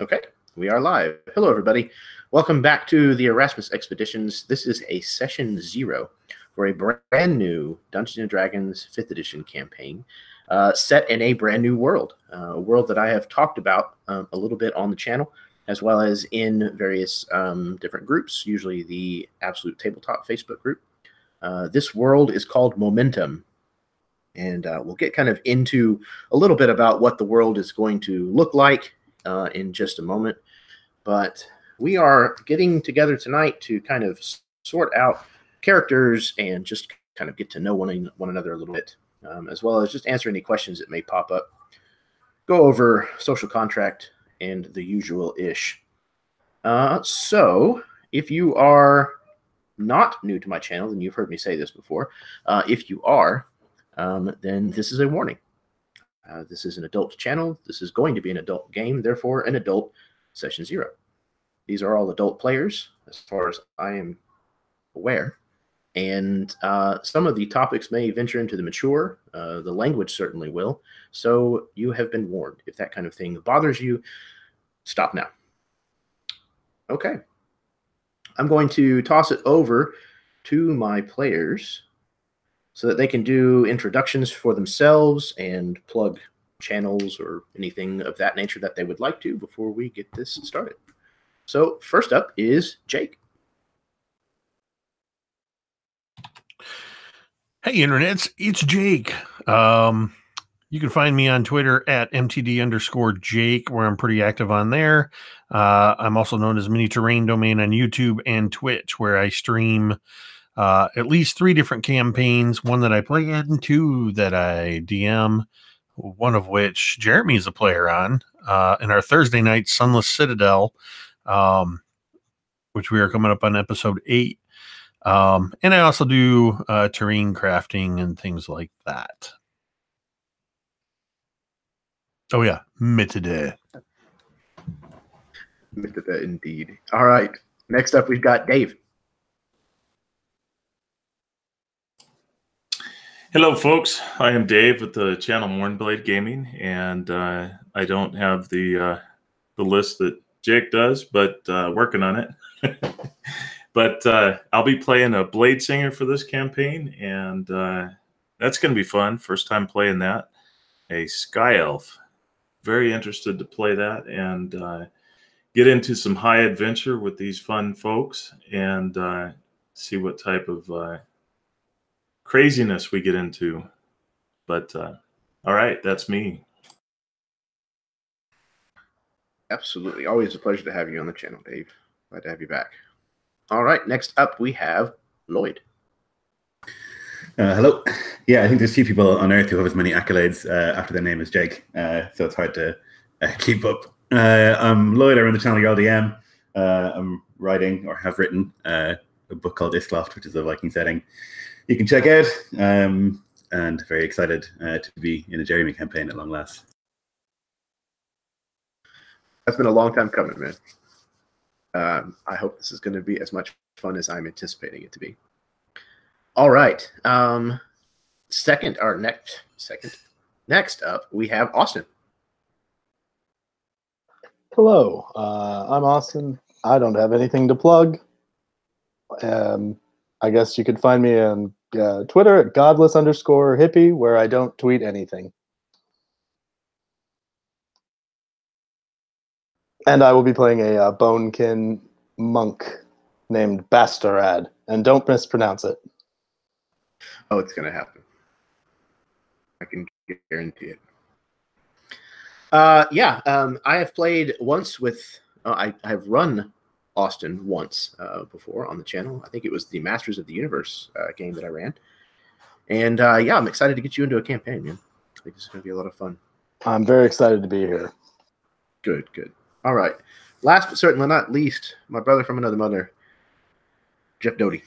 Okay, we are live. Hello, everybody. Welcome back to the Erasmus Expeditions. This is a session 0 for a brand new Dungeons & Dragons 5th edition campaign set in a brand new world, a world that I have talked about a little bit on the channel, as well as in various different groups, usually the Absolute Tabletop Facebook group. This world is called Momentum, and we'll get kind of into a little bit about what the world is going to look like in just a moment. But we are getting together tonight to kind of sort out characters and just kind of get to know one another a little bit, as well as just answer any questions that may pop up, go over social contract and the usual ish. So if you are not new to my channel, then you've heard me say this before. If you are, then this is a warning. This is an adult channel. This is going to be an adult game, therefore an adult session 0. These are all adult players, as far as I am aware. And some of the topics may venture into the mature. The language certainly will. So you have been warned. If that kind of thing bothers you, stop now. Okay. I'm going to toss it over to my players so that they can do introductions for themselves and plug channels or anything of that nature that they would like to before we get this started. So first up is Jake. Hey, internets, it's Jake. You can find me on Twitter at MTD_Jake, where I'm pretty active on there. I'm also known as Mini Terrain Domain on YouTube and Twitch, where I stream at least 3 different campaigns, 1 that I play in, 2 that I DM, one of which Jeremy is a player on, in our Thursday night Sunless Citadel, which we are coming up on episode 8. And I also do terrain crafting and things like that. Oh, yeah, Mitade. Mitade, indeed. All right. Next up, we've got Dave. Hello, folks. I am Dave with the channel Mornblade Gaming, and I don't have the list that Jake does, but working on it. But I'll be playing a Blade Singer for this campaign, and that's going to be fun. First time playing that. A Sky Elf. Very interested to play that and get into some high adventure with these fun folks and see what type of craziness we get into. But all right, that's me. Absolutely. Always a pleasure to have you on the channel, Dave. Glad to have you back. All right. Next up, we have Lloyd. Hello. Yeah, I think there's a few people on Earth who have as many accolades after their name as Jake, so it's hard to keep up. I'm Lloyd. I run the channel Your DM. I'm writing, or have written, a book called Iskloft, which is a Viking setting you can check out, and very excited to be in a Jeremy campaign at long last. That's been a long time coming, man. I hope this is going to be as much fun as I'm anticipating it to be. All right. Next up, we have Austin. Hello, I'm Austin. I don't have anything to plug. I guess you could find me on Twitter at godless_hippie, where I don't tweet anything. And I will be playing a Bonekin Monk named Bastaarad, and don't mispronounce it. Oh, it's going to happen. I can guarantee it. I have played once with, I have run Austin once before on the channel. I think it was the Masters of the Universe game that I ran. And yeah, I'm excited to get you into a campaign, man. I think this is going to be a lot of fun. I'm very excited to be here. Good, good. All right. Last but certainly not least, my brother from another mother, Jeff Doty.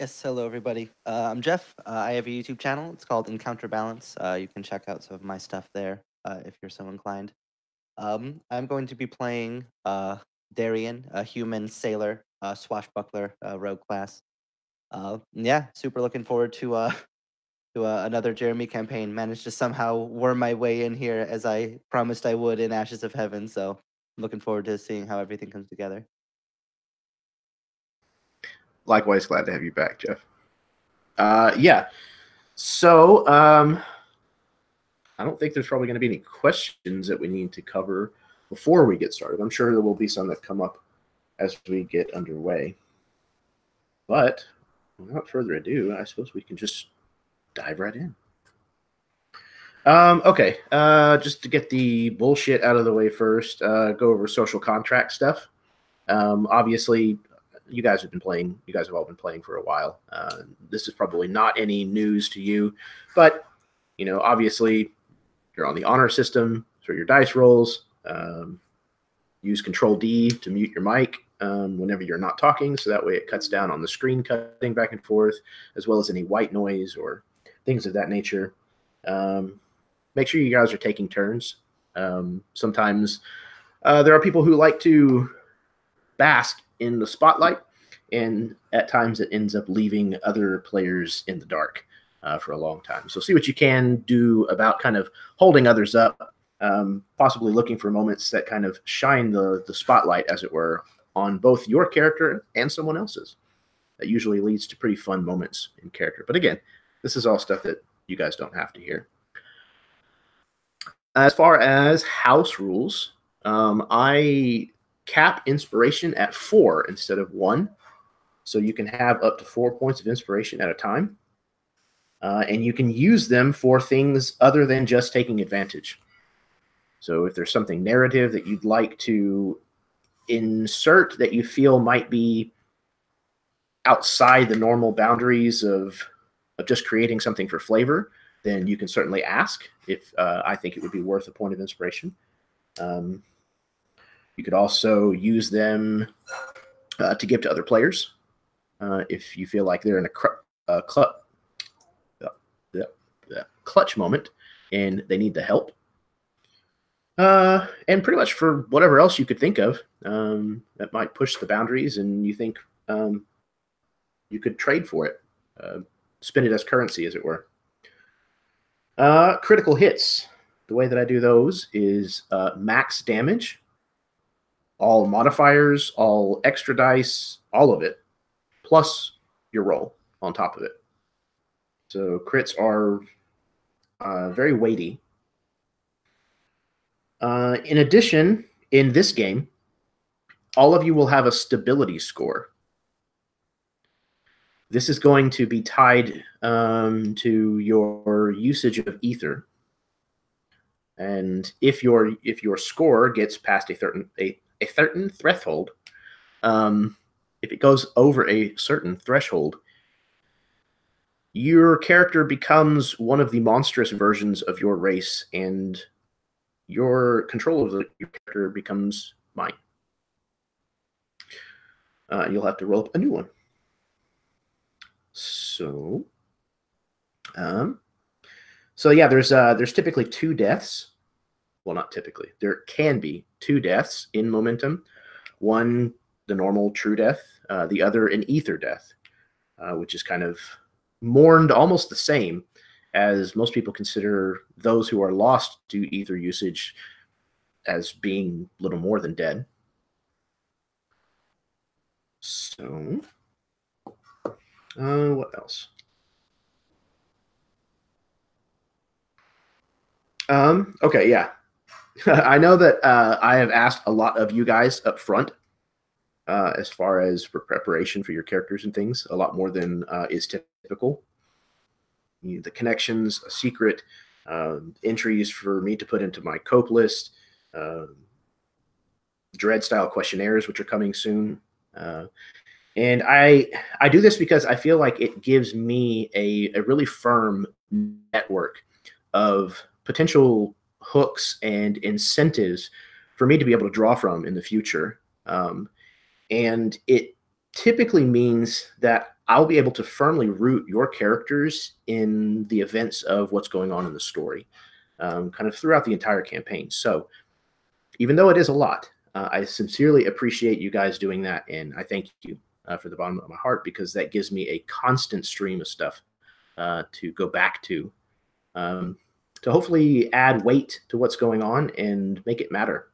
Yes, hello everybody. I'm Jeff. I have a YouTube channel. It's called Encounter Balance. You can check out some of my stuff there if you're so inclined. I'm going to be playing Darian, a human sailor, swashbuckler, rogue class. Yeah, super looking forward to to another Jeremy campaign. Managed to somehow worm my way in here as I promised I would in Ashes of Heaven. So I'm looking forward to seeing how everything comes together. Likewise, glad to have you back, Jeff. Yeah. So I don't think there's probably going to be any questions that we need to cover before we get started. I'm sure there will be some that come up as we get underway. But without further ado, I suppose we can just dive right in. Okay, just to get the bullshit out of the way first, go over social contract stuff. Obviously, you guys have all been playing for a while. This is probably not any news to you, but, obviously, you're on the honor system for your dice rolls. Use Control-D to mute your mic whenever you're not talking, so that way it cuts down on the screen cutting back and forth, as well as any white noise or things of that nature. Make sure you guys are taking turns. Sometimes there are people who like to bask in the spotlight, and at times it ends up leaving other players in the dark for a long time. So see what you can do about kind of holding others up, possibly looking for moments that kind of shine the spotlight, as it were, on both your character and someone else's. That usually leads to pretty fun moments in character. But again, this is all stuff that you guys don't have to hear. As far as house rules, I cap inspiration at 4 instead of 1. So you can have up to 4 points of inspiration at a time. And you can use them for things other than just taking advantage. So if there's something narrative that you'd like to insert that you feel might be outside the normal boundaries of just creating something for flavor, then you can certainly ask if I think it would be worth a point of inspiration. You could also use them to give to other players if you feel like they're in a clutch moment and they need the help. And pretty much for whatever else you could think of that might push the boundaries and you think you could trade for it, spin it as currency, as it were. Critical hits. The way that I do those is max damage, all modifiers, all extra dice, all of it, plus your roll on top of it. So crits are very weighty. In addition, in this game, all of you will have a stability score. This is going to be tied to your usage of ether, and if your score gets past a certain threshold, if it goes over a certain threshold, your character becomes one of the monstrous versions of your race, and your control of your character becomes mine. You'll have to roll up a new one. So yeah, there's typically 2 deaths. Well, not typically. There can be 2 deaths in Momentum. One, the normal true death. The other, an ether death, which is kind of mourned almost the same, as most people consider those who are lost to ether usage as being little more than dead. So, what else? Okay, yeah. I know that I have asked a lot of you guys up front as far as for preparation for your characters and things, a lot more than is typical. The connections, a secret, entries for me to put into my cope list, Dread-style questionnaires, which are coming soon. And I do this because I feel like it gives me a really firm network of potential hooks and incentives for me to be able to draw from in the future. And it typically means that I'll be able to firmly root your characters in the events of what's going on in the story, kind of throughout the entire campaign. So even though it is a lot, I sincerely appreciate you guys doing that, and I thank you for the bottom of my heart, because that gives me a constant stream of stuff to go back to hopefully add weight to what's going on and make it matter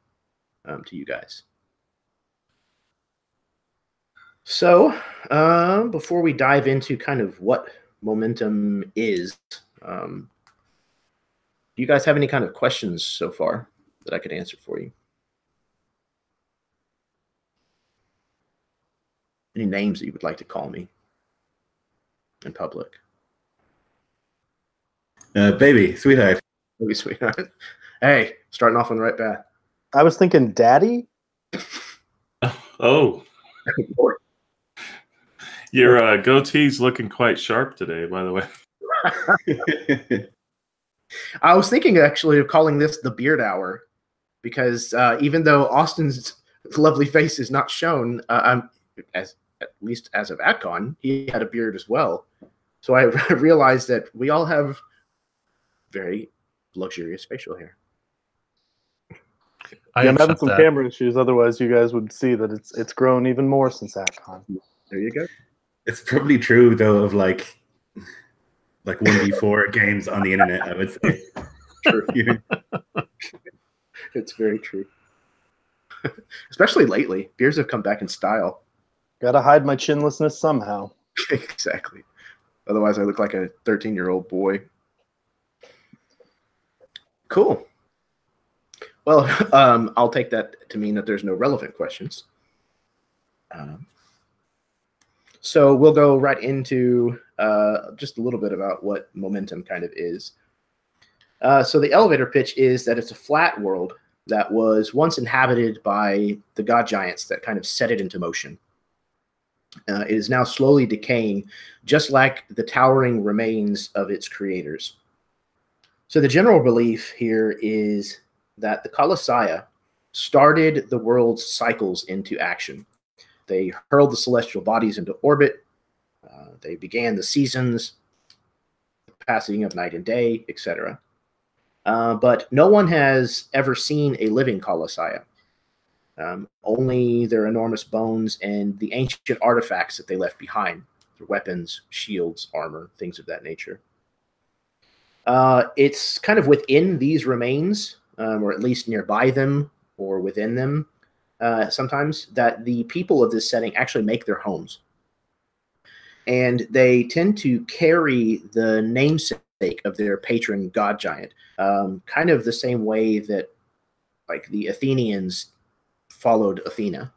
to you guys. So before we dive into kind of what momentum is, do you guys have any kind of questions so far that I could answer for you? Any names that you would like to call me in public? Baby, sweetheart. Maybe sweetheart. Hey, starting off on the right path. I was thinking daddy. Oh, your goatee's looking quite sharp today, by the way. I was thinking actually of calling this the beard hour, because even though Austin's lovely face is not shown, at least as of AtCon, he had a beard as well. So I realized that we all have very luxurious facial hair. I'm having some camera issues. Otherwise, you guys would see that it's grown even more since AtCon. There you go. It's probably true though of like 1v4 games on the internet, I would say. True. It's very true. Especially lately, beards have come back in style. Gotta hide my chinlessness somehow. Exactly. Otherwise, I look like a 13-year-old boy. Cool. Well, I'll take that to mean that there's no relevant questions. So we'll go right into just a little bit about what momentum kind of is. So the elevator pitch is that it's a flat world that was once inhabited by the god giants that kind of set it into motion. It is now slowly decaying, just like the towering remains of its creators. So the general belief here is that the Colossiahs started the world's cycles into action. They hurled the celestial bodies into orbit. They began the seasons, the passing of night and day, etc. But no one has ever seen a living Colossiah. Only their enormous bones and the ancient artifacts that they left behind, their weapons, shields, armor, things of that nature. It's kind of within these remains, or at least nearby them or within them, sometimes, that the people of this setting actually make their homes. And they tend to carry the namesake of their patron god giant, kind of the same way that like the Athenians followed Athena.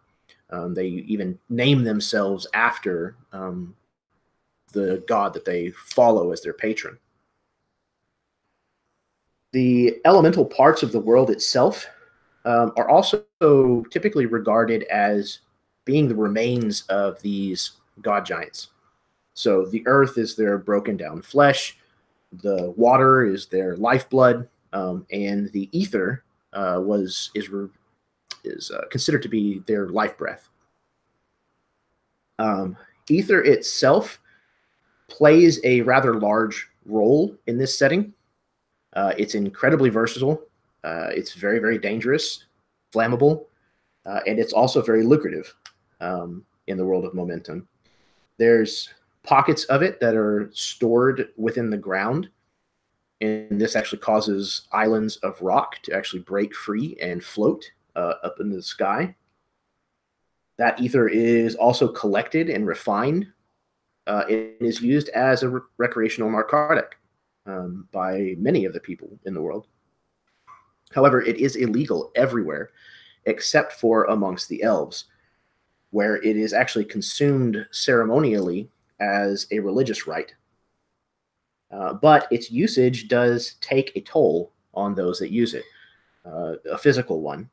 They even name themselves after the god that they follow as their patron. The elemental parts of the world itself are also typically regarded as being the remains of these god giants. So the earth is their broken down flesh, the water is their lifeblood, and the ether is considered to be their life breath. Ether itself plays a rather large role in this setting. It's incredibly versatile. It's very, very dangerous, flammable, and it's also very lucrative in the world of momentum. There's pockets of it that are stored within the ground, and this actually causes islands of rock to actually break free and float up in the sky. That ether is also collected and refined. It is used as a recreational narcotic by many of the people in the world. However, it is illegal everywhere except for amongst the elves, where it is actually consumed ceremonially as a religious rite. But its usage does take a toll on those that use it, a physical one.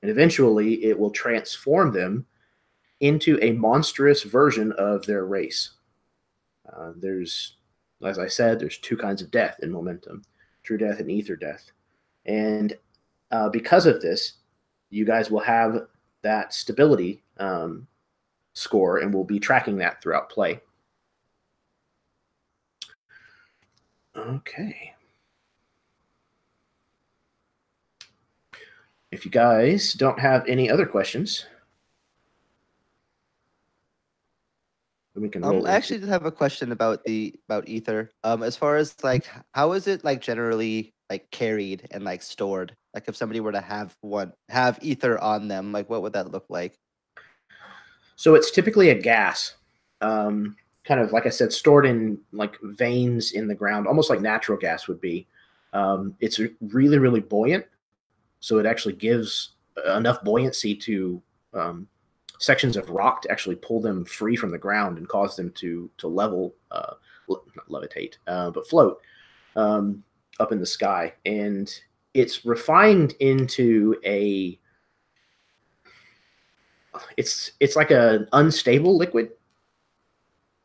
And eventually it will transform them into a monstrous version of their race. As I said, there's two kinds of death in momentum, true death and ether death. And because of this, you guys will have that stability score, and we'll be tracking that throughout play. Okay. If you guys don't have any other questions, then we can roll. I actually did have a question about ether. As far as like, how is it like generally like carried and like stored? Like, if somebody were to have ether on them, like, what would that look like? So it's typically a gas, kind of like I said, stored in like veins in the ground, almost like natural gas would be. It's really, really buoyant, so it actually gives enough buoyancy to sections of rock to actually pull them free from the ground and cause them to not levitate, but float up in the sky. And it's refined into it's like an unstable liquid.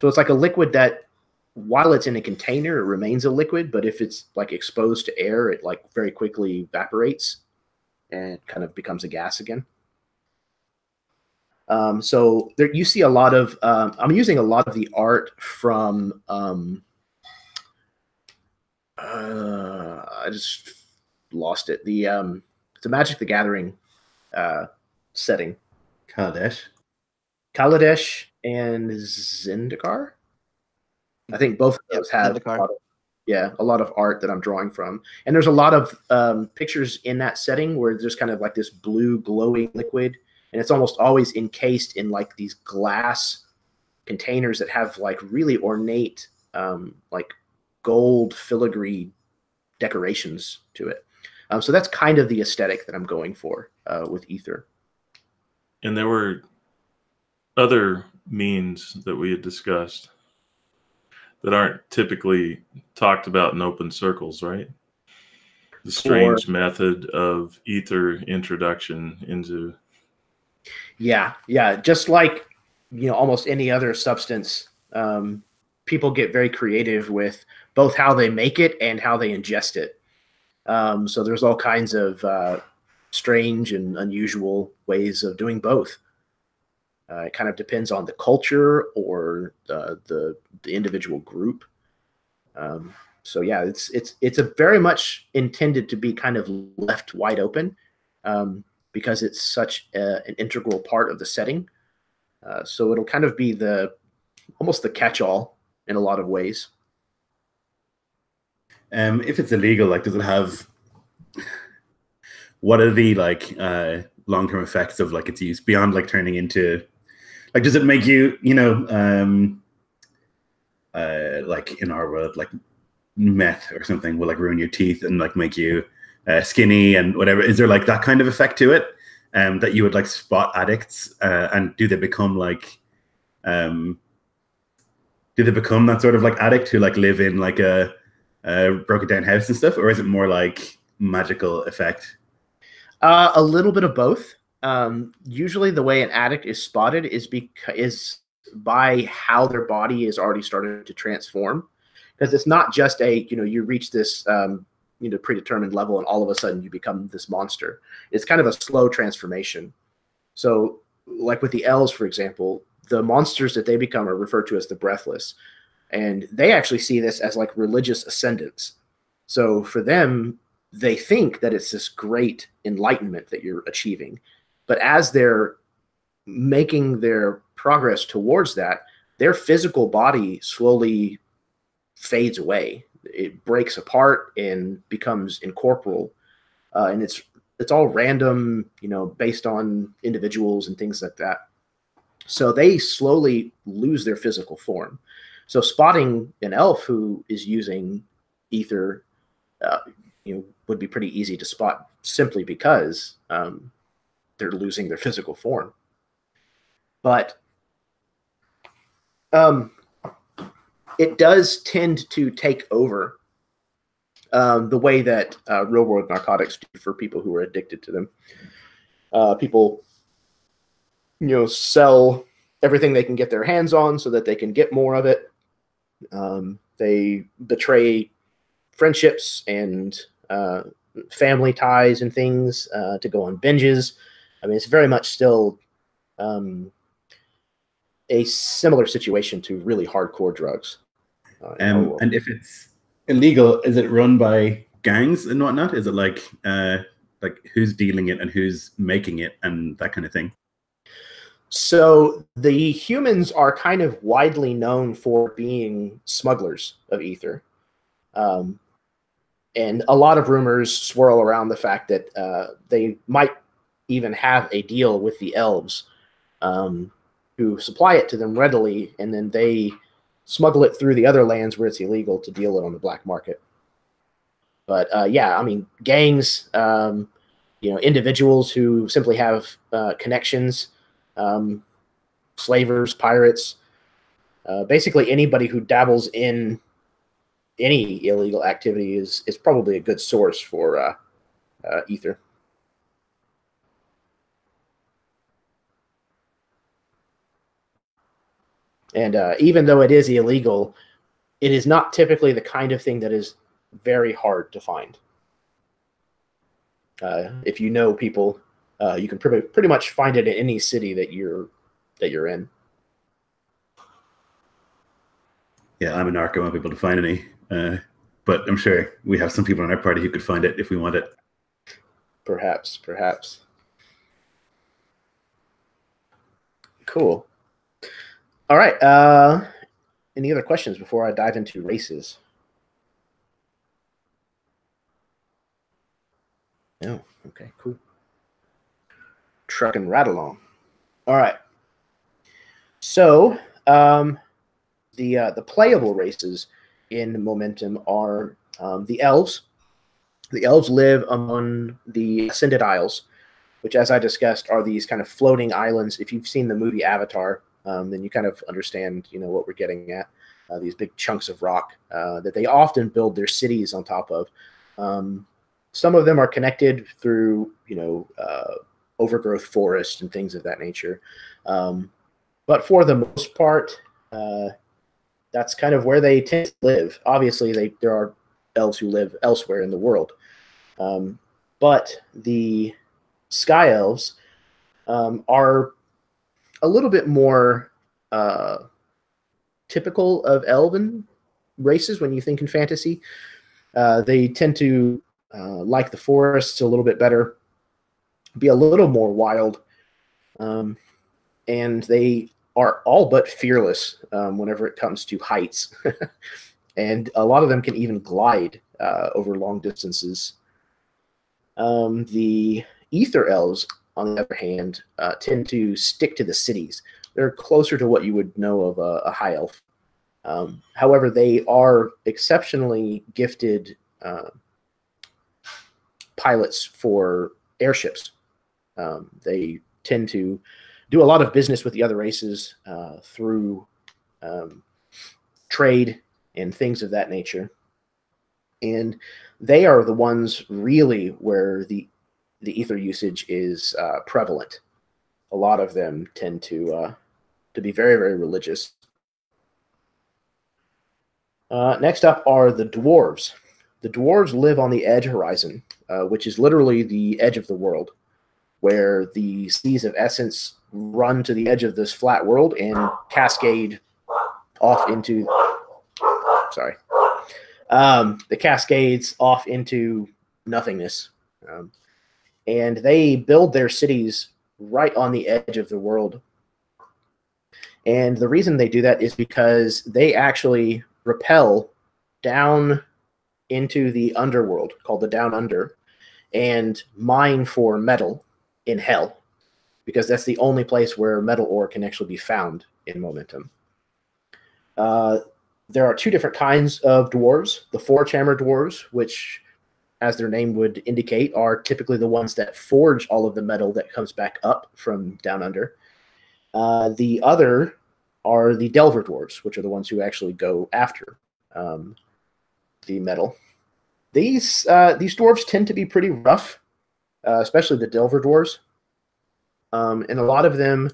So it's like a liquid that, while it's in a container, it remains a liquid, but if it's like exposed to air, it like very quickly evaporates and kind of becomes a gas again. So there, you see a lot of, I'm using a lot of the art from, I just lost it. It's a Magic the Gathering setting. Kaladesh and Zendikar. I think both of those have a lot of art that I'm drawing from. And there's a lot of pictures in that setting where there's kind of like this blue glowing liquid, and it's almost always encased in like these glass containers that have like really ornate like gold filigree decorations to it. So that's kind of the aesthetic that I'm going for with ether. And there were other means that we had discussed that aren't typically talked about in open circles, right? The strange method of ether introduction into. Yeah. Just like, almost any other substance, people get very creative with both how they make it and how they ingest it. So there's all kinds of strange and unusual ways of doing both. It kind of depends on the culture or the individual group. So yeah, it's a very much intended to be kind of left wide open because it's such an integral part of the setting. So it'll kind of be almost the catch-all in a lot of ways. If it's illegal, like, does it have? What are the like long-term effects of like its use beyond like turning into? Like, does it make you, like in our world, like meth or something will like ruin your teeth and like make you skinny and whatever? Is there like that kind of effect to it that you would like spot addicts? And do they become like, do they become that sort of like addict who like live in like a broken down house and stuff? Or is it more like magical effect? A little bit of both. Usually the way an addict is spotted is by how their body is already started to transform, because it's not just you reach this predetermined level and all of a sudden you become this monster. It's kind of a slow transformation. So like with the elves, for example, the monsters that they become are referred to as the breathless, and they actually see this as like religious ascendance. So for them, they think that it's this great enlightenment that you're achieving. But as they're making their progress towards that, their physical body slowly fades away. It breaks apart and becomes incorporeal. And it's all random, based on individuals and things like that. So they slowly lose their physical form. So spotting an elf who is using ether, would be pretty easy to spot simply because they're losing their physical form. But it does tend to take over the way that real world narcotics do for people who are addicted to them. People, sell everything they can get their hands on so that they can get more of it. They betray friendships and family ties and things to go on binges. I mean, it's very much still a similar situation to really hardcore drugs. And if it's illegal, is it run by gangs and whatnot? Is it like who's dealing it and who's making it and that kind of thing? So the humans are kind of widely known for being smugglers of ether. And a lot of rumors swirl around the fact that they might even have a deal with the elves who supply it to them readily, and then they smuggle it through the other lands where it's illegal to deal it on the black market. But yeah, I mean, gangs, individuals who simply have connections, slavers, pirates, basically anybody who dabbles in any illegal activity is probably a good source for ether. And even though it is illegal, it is not typically the kind of thing that is very hard to find. If you know people, you can pretty much find it in any city that you're in. Yeah, I'm a narc. I won't be able to find any. But I'm sure we have some people in our party who could find it if we want it. Perhaps. Cool. All right. Any other questions before I dive into races? No. Okay, cool. Truck and right along. All right. So the playable races in Momentum are the elves. The elves live among the Ascended Isles, which, as I discussed, are these kind of floating islands. If you've seen the movie Avatar, then you kind of understand, what we're getting at. These big chunks of rock that they often build their cities on top of. Some of them are connected through, overgrowth forest and things of that nature. But for the most part, that's kind of where they tend to live. Obviously, there are elves who live elsewhere in the world. But the Sky Elves are a little bit more typical of elven races when you think in fantasy. They tend to like the forests a little bit better, be a little more wild, and they are all but fearless whenever it comes to heights. And a lot of them can even glide over long distances. The Ether Elves, on the other hand, tend to stick to the cities. They're closer to what you would know of a high elf. However, they are exceptionally gifted pilots for airships. They tend to do a lot of business with the other races through trade and things of that nature. And they are the ones really where the ether usage is prevalent. A lot of them tend to be very, very religious. Next up are the dwarves. The dwarves live on the edge horizon, which is literally the edge of the world, where the seas of essence run to the edge of this flat world and cascade off into... Sorry. The cascades off into nothingness. And they build their cities right on the edge of the world. And the reason they do that is because they actually rappel down into the underworld, called the Down Under, and mine for metal in hell, because that's the only place where metal ore can actually be found in Momentum. There are two different kinds of dwarves. The Forge-hammer dwarves, which, as their name would indicate, are typically the ones that forge all of the metal that comes back up from Down Under. The other are the Delver dwarves, which are the ones who actually go after the metal. These dwarves tend to be pretty rough, especially the Delver dwarves. And a lot of them,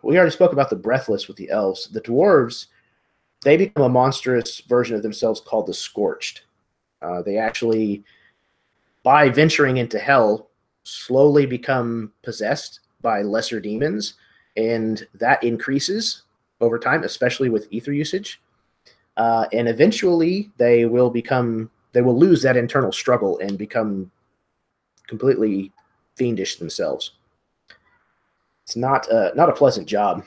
we already spoke about the Breathless with the elves. The dwarves, they become a monstrous version of themselves called the Scorched. They actually, by venturing into hell, slowly become possessed by lesser demons, and that increases over time, especially with ether usage. And eventually, they will lose that internal struggle and become completely fiendish themselves. It's not a pleasant job.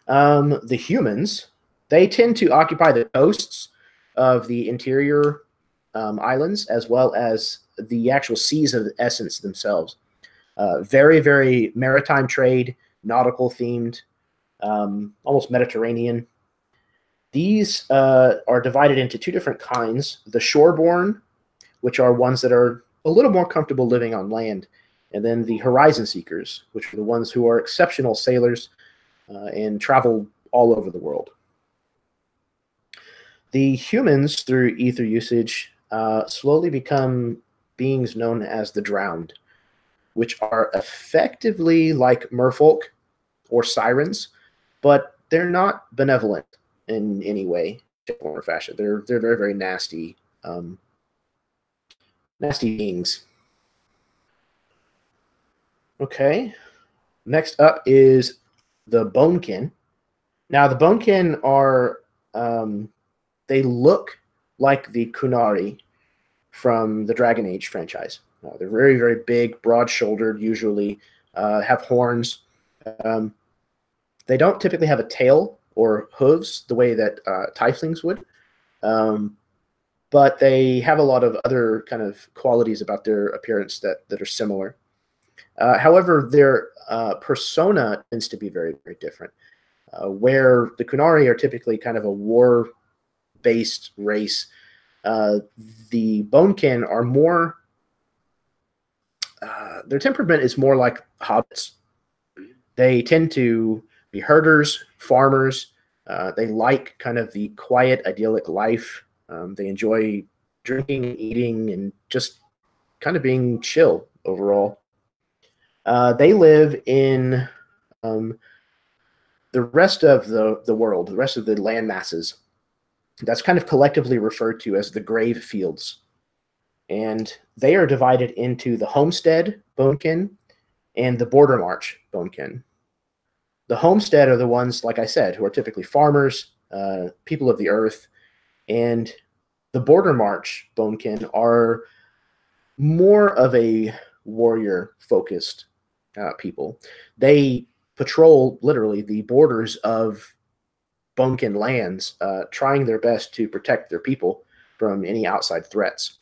The humans, they tend to occupy the coasts of the interior islands, as well as the actual seas of Essence themselves. Very, very maritime trade, nautical themed, almost Mediterranean. These are divided into two different kinds: the shoreborn, which are ones that are a little more comfortable living on land, and then the horizon seekers, which are the ones who are exceptional sailors and travel all over the world. The humans, through ether usage, slowly become beings known as the drowned, which are effectively like merfolk or sirens, but they're not benevolent in any way, shape, or fashion. They're very, very nasty, nasty beings. Okay. Next up is the Bonekin. Now, the Bonekin are, they look like the Kunari from the Dragon Age franchise. They're very, very big, broad-shouldered, usually, have horns. They don't typically have a tail or hooves the way that tieflings would, but they have a lot of other kind of qualities about their appearance that are similar. However, their persona tends to be very, very different. Where the Kunari are typically kind of a war-based race, the Bonekin are more, their temperament is more like hobbits. They tend to be herders, farmers. They like kind of the quiet, idyllic life. They enjoy drinking, eating, and just kind of being chill overall. They live in the rest of the world, the rest of the land masses. That's kind of collectively referred to as the grave fields. And they are divided into the homestead Bonekin and the border march Bonekin. The homestead are the ones, like I said, who are typically farmers, people of the earth, and the border march Bonekin are more of a warrior-focused people. They patrol, literally, the borders of Bonekin lands, trying their best to protect their people from any outside threats.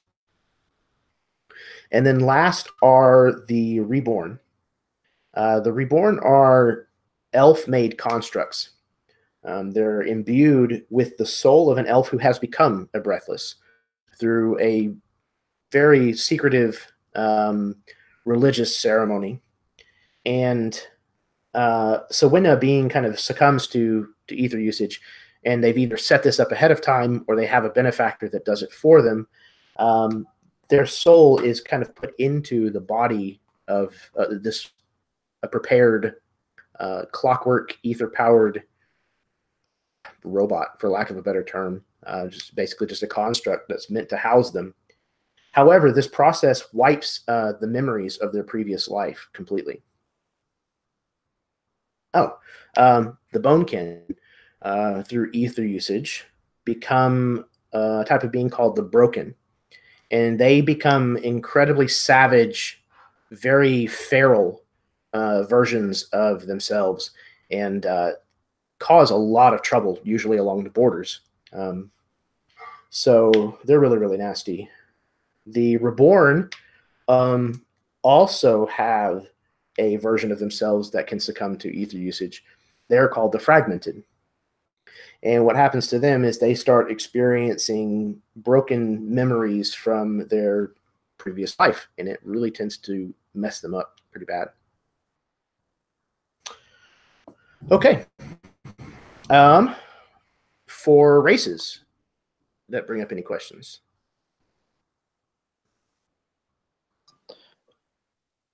And then last are the Reborn. The Reborn are elf-made constructs. They're imbued with the soul of an elf who has become a Breathless through a very secretive religious ceremony. And so when a being kind of succumbs to ether usage, and they've either set this up ahead of time or they have a benefactor that does it for them, their soul is kind of put into the body of this prepared clockwork ether-powered robot, for lack of a better term, just basically just a construct that's meant to house them. However, this process wipes the memories of their previous life completely. Oh, the Bonekin, through ether usage, become a type of being called the Broken. And they become incredibly savage, very feral versions of themselves, and cause a lot of trouble, usually along the borders. So they're really, really nasty. The Reborn also have a version of themselves that can succumb to ether usage. They're called the Fragmented. And what happens to them is they start experiencing broken memories from their previous life, and it really tends to mess them up pretty bad. Okay. For races that bring up any questions.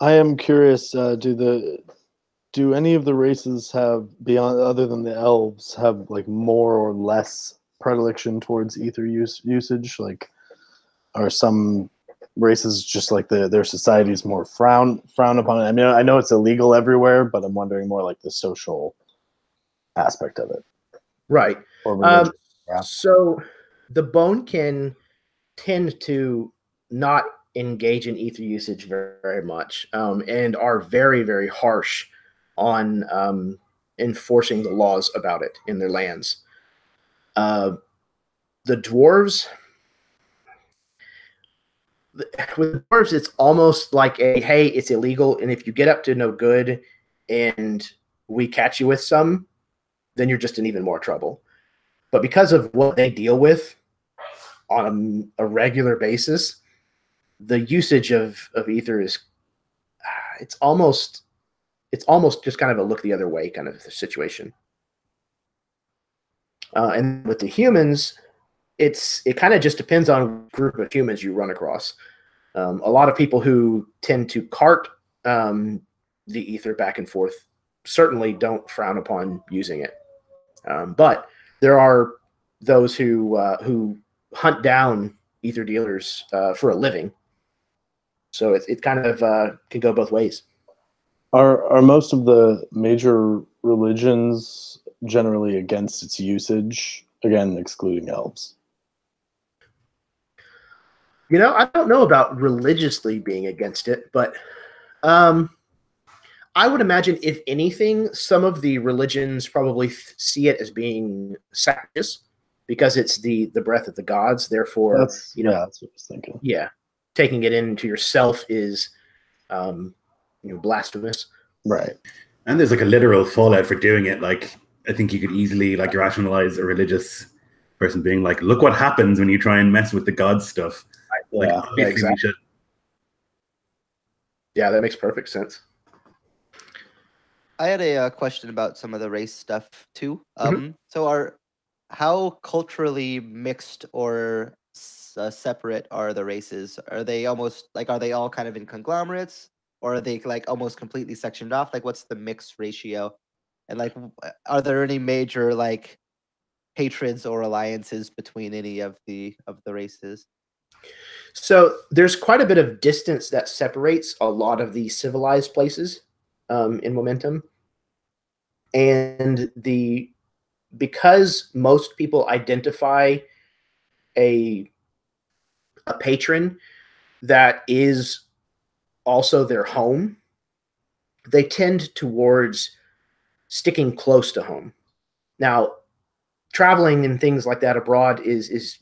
I am curious, do any of the races have, beyond, other than the elves, have like more or less predilection towards ether usage? Like, are some races just like their societies more frown upon it? I mean, I know it's illegal everywhere, but I'm wondering more like the social aspect of it. Right. Or so the Bonekin tend to not engage in ether usage very, very much, and are very, very harsh on enforcing the laws about it in their lands. The dwarves, with dwarves, it's almost like a, hey, it's illegal, and if you get up to no good and we catch you with some, then you're just in even more trouble. But because of what they deal with on a regular basis, the usage of ether is, it's almost just kind of a look the other way kind of situation. And with the humans, it kind of just depends on what group of humans you run across. A lot of people who tend to cart the ether back and forth certainly don't frown upon using it. But there are those who hunt down ether dealers for a living. So it kind of can go both ways. Are most of the major religions generally against its usage? Again, excluding elves. I don't know about religiously being against it, but I would imagine, if anything, some of the religions probably see it as being sacrilegious because it's the breath of the gods. Therefore, that's what I was thinking. Yeah, taking it into yourself is blasphemous. Right. And there's like a literal fallout for doing it. Like, I think you could easily like rationalize a religious person being like, look what happens when you try and mess with the gods stuff. Like, obviously exactly. we should. Yeah, that makes perfect sense. I had a question about some of the race stuff too. So how culturally mixed or separate are the races? Are they almost like, are they all kind of in conglomerates, or are they like almost completely sectioned off? Like, what's the mix ratio? And like, are there any major like hatreds or alliances between any of the races? So there's quite a bit of distance that separates a lot of the civilized places in Momentum, and because most people identify a patron that is also their home, they tend towards sticking close to home. Now, traveling and things like that abroad is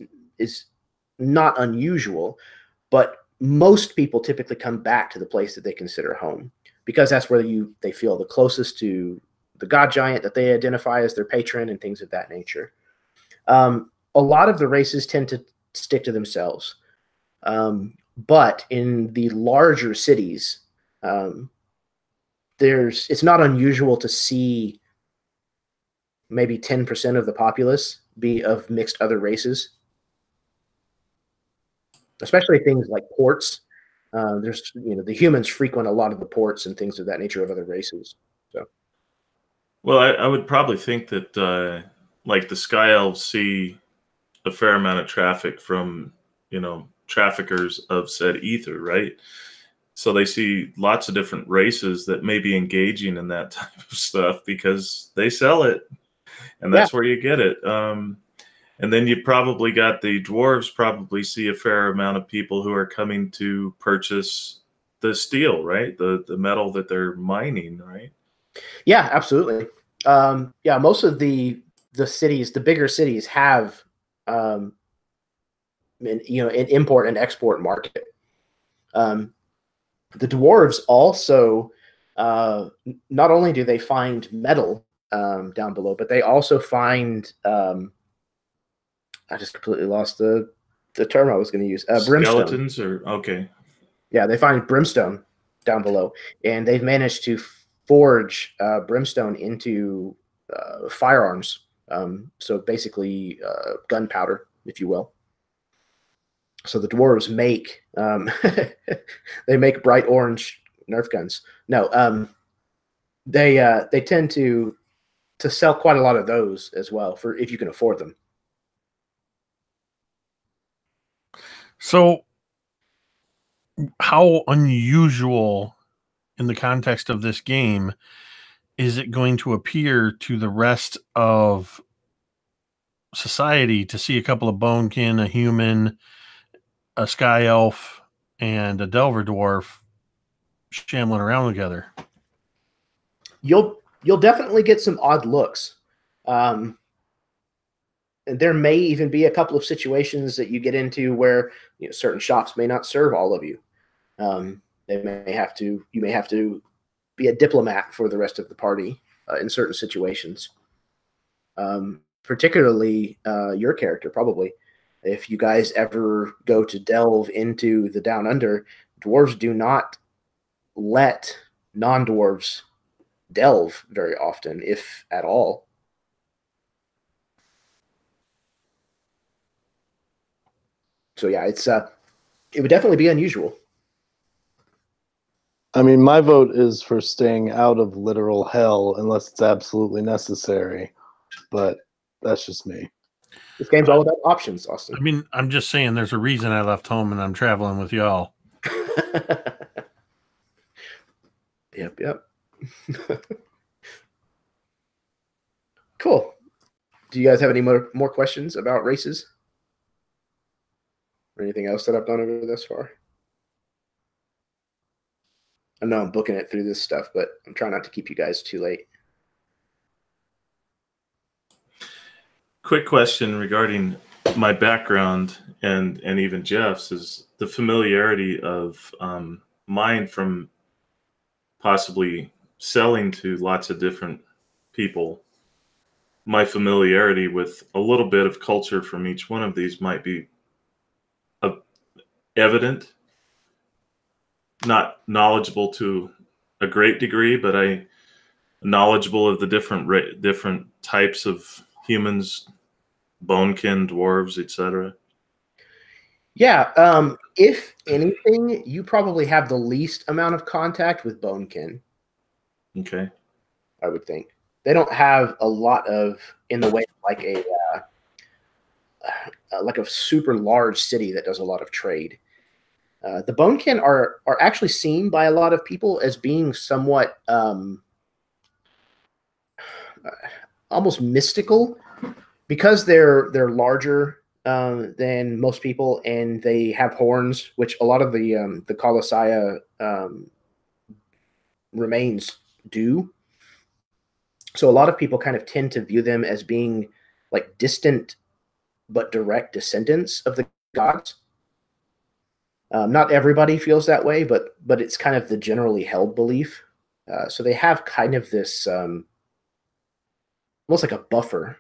not unusual, but most people typically come back to the place that they consider home, because that's where they feel the closest to the god giant that they identify as their patron and things of that nature. A lot of the races tend to stick to themselves. But in the larger cities, it's not unusual to see maybe 10% of the populace be of mixed other races, especially things like ports. There's the humans frequent a lot of the ports and things of that nature of other races. So, well, I would probably think that like the Sky Elves see a fair amount of traffic from traffickers of said ether, right? So they see lots of different races that may be engaging in that type of stuff because they sell it, and that's where you get it. And then you probably got the dwarves probably see a fair amount of people who are coming to purchase the steel, right? The metal that they're mining, right? Yeah, absolutely. Most of the cities, the bigger cities, have an import and export market. The dwarves also, not only do they find metal down below, but they also find I just completely lost the term I was going to use. Brimstone. Skeletons, or okay. Yeah, they find brimstone down below, and they've managed to forge brimstone into firearms. So basically, gunpowder, if you will. So the dwarves make they make bright orange Nerf guns. No, they tend to sell quite a lot of those as well, for if you can afford them. So, how unusual in the context of this game is it going to appear to the rest of society to see a couple of bonekin, a human, a sky elf, and a Delver dwarf shambling around together? You'll definitely get some odd looks. And there may even be a couple of situations that you get into where certain shops may not serve all of you. You may have to be a diplomat for the rest of the party in certain situations. Particularly your character, probably. If you guys ever go to delve into the Down Under, dwarves do not let non-dwarves delve very often, if at all. So yeah, it would definitely be unusual. I mean, my vote is for staying out of literal hell unless it's absolutely necessary, but that's just me. This game's all about options, Austin. I mean, I'm just saying there's a reason I left home and I'm traveling with y'all. Yep. Cool. Do you guys have any more questions about races? Or anything else that I've done over this far? I know I'm booking it through this stuff, but I'm trying not to keep you guys too late. Quick question regarding my background and even Jeff's is the familiarity of mine from possibly selling to lots of different people. My familiarity with a little bit of culture from each one of these might be evident, not knowledgeable to a great degree, but I knowledgeable of the different types of humans, bonekin, dwarves, etc. Yeah, if anything, you probably have the least amount of contact with bonekin. Okay. I would think. They don't have a lot of in the way of like a super large city that does a lot of trade. The bonekin are actually seen by a lot of people as being somewhat almost mystical because they're larger than most people, and they have horns, which a lot of the Colossiah remains do. So a lot of people kind of tend to view them as being like distant but direct descendants of the gods. Not everybody feels that way, but it's kind of the generally held belief. So they have kind of this almost like a buffer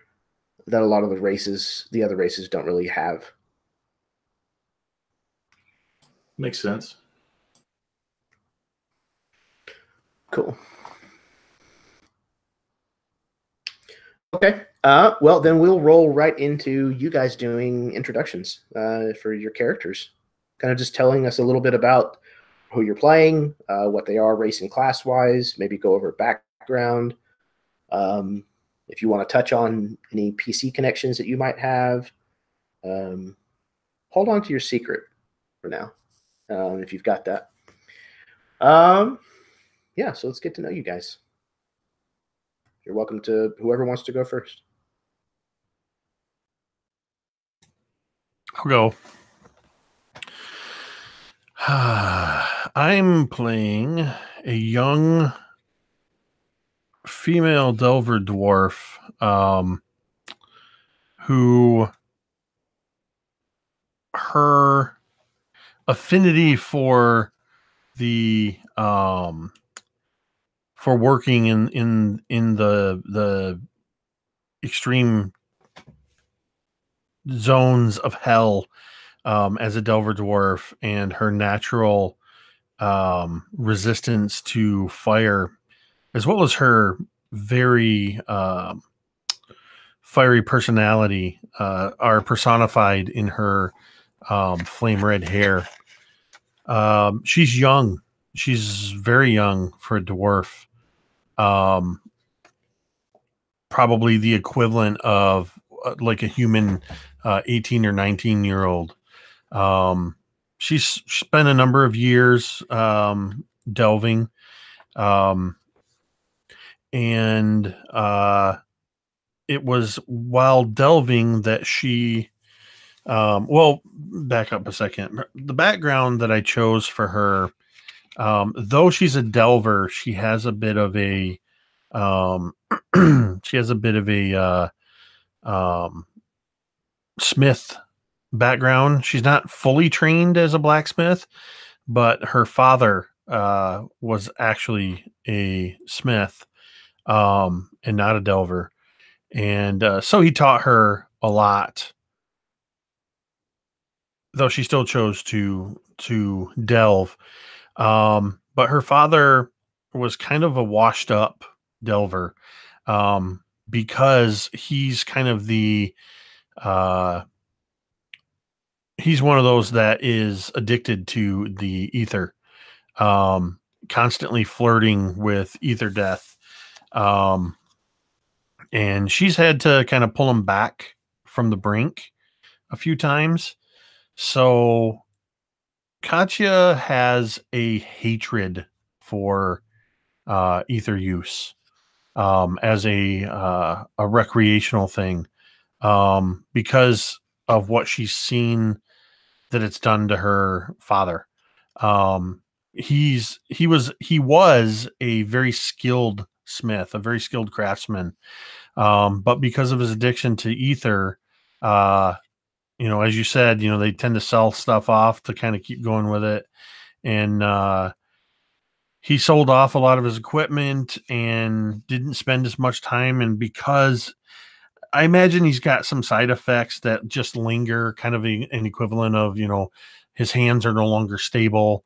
that a lot of the other races don't really have. Makes sense. Cool. Okay. Well, then we'll roll right into you guys doing introductions for your characters. Kind of just telling us a little bit about who you're playing, what they are race and class-wise, maybe go over background. If you want to touch on any PC connections that you might have, hold on to your secret for now, if you've got that. Yeah, so let's get to know you guys. You're welcome to whoever wants to go first. I'll go. I'm playing a young female Delver dwarf who her affinity for the for working in the extreme zones of hell as a Delver dwarf, and her natural resistance to fire, as well as her very fiery personality, are personified in her flame red hair. She's young. She's very young for a dwarf. Probably the equivalent of like a human 18 or 19-year-old. She's spent a number of years delving, and it was while delving that she Well, back up a second. The background that I chose for her, though she's a delver, she has a bit of a smith background. She's not fully trained as a blacksmith, but her father was actually a smith, and not a delver. And so he taught her a lot, though she still chose to delve. But her father was kind of a washed up delver, because he's kind of the he's one of those that is addicted to the ether, constantly flirting with ether death. And she's had to kind of pull him back from the brink a few times. So Katya has a hatred for ether use, as a recreational thing, because of what she's seen that it's done to her father. He was a very skilled smith, a very skilled craftsman, but because of his addiction to ether, as you said, they tend to sell stuff off to kind of keep going with it. And he sold off a lot of his equipment and didn't spend as much time. And because I imagine he's got some side effects that just linger, kind of an equivalent of, his hands are no longer stable.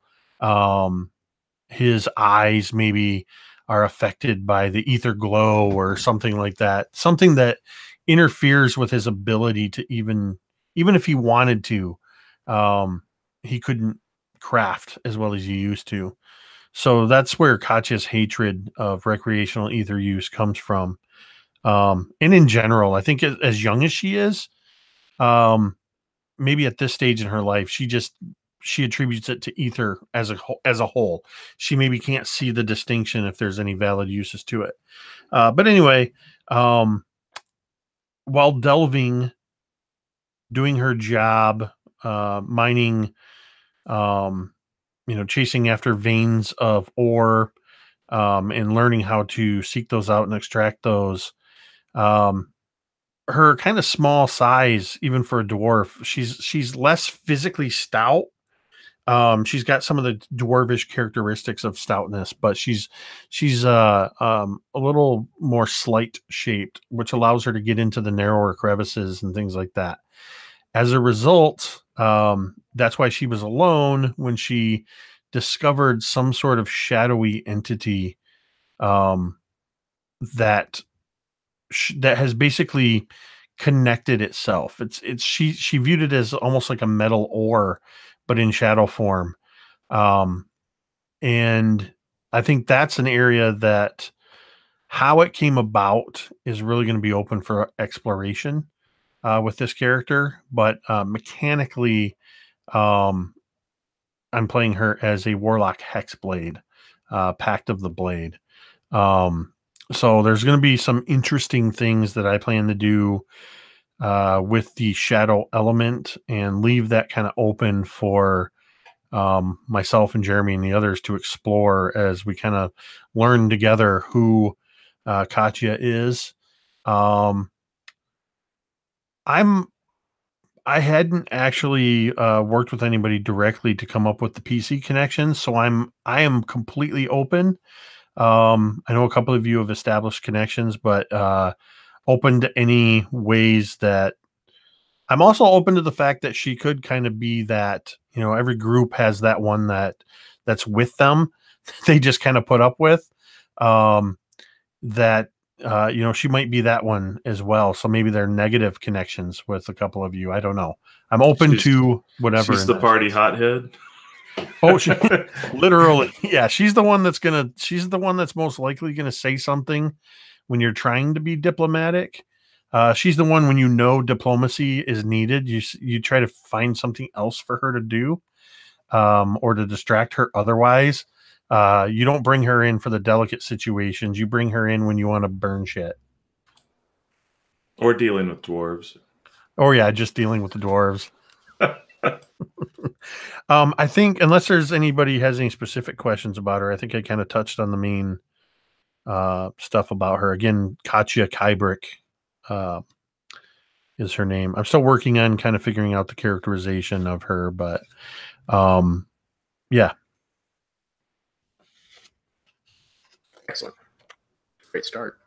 His eyes maybe are affected by the ether glow or something like that. Something that interferes with his ability to even if he wanted to, he couldn't craft as well as he used to. So that's where Katya's hatred of recreational ether use comes from. And in general, I think as young as she is, maybe at this stage in her life, she attributes it to ether as a whole. She maybe can't see the distinction if there's any valid uses to it. But anyway, while delving, doing her job, mining, chasing after veins of ore, and learning how to seek those out and extract those. Her kind of small size, even for a dwarf, she's less physically stout. She's got some of the dwarvish characteristics of stoutness, but she's a little more slight shaped, which allows her to get into the narrower crevices and things like that. As a result, that's why she was alone when she discovered some sort of shadowy entity, that has basically connected itself. She viewed it as almost like a metal ore, but in shadow form. And I think that's an area that how it came about is really going to be open for exploration with this character. But mechanically, I'm playing her as a Warlock Hexblade, Pact of the Blade. So there's going to be some interesting things that I plan to do with the shadow element, and leave that kind of open for myself and Jeremy and the others to explore as we kind of learn together who Katya is. I hadn't actually worked with anybody directly to come up with the PC connections, so I am completely open. I know a couple of you have established connections, but open to any ways that I'm also open to the fact that she could kind of be that, every group has that one that's with them. They just kind of put up with, that, she might be that one as well. So maybe they're negative connections with a couple of you. I don't know. I'm open to whatever. She's the party hothead. Oh, literally. Yeah. She's the one that's most likely going to say something when you're trying to be diplomatic. She's the one when diplomacy is needed, you try to find something else for her to do, or to distract her otherwise. You don't bring her in for the delicate situations. You bring her in when you want to burn shit. Or dealing with dwarves. Oh yeah, just dealing with the dwarves. I think unless there's anybody has any specific questions about her, I think I kind of touched on the main stuff about her. Again, Katya Kybrick is her name. I'm still working on kind of figuring out the characterization of her, but yeah. Excellent. Great start.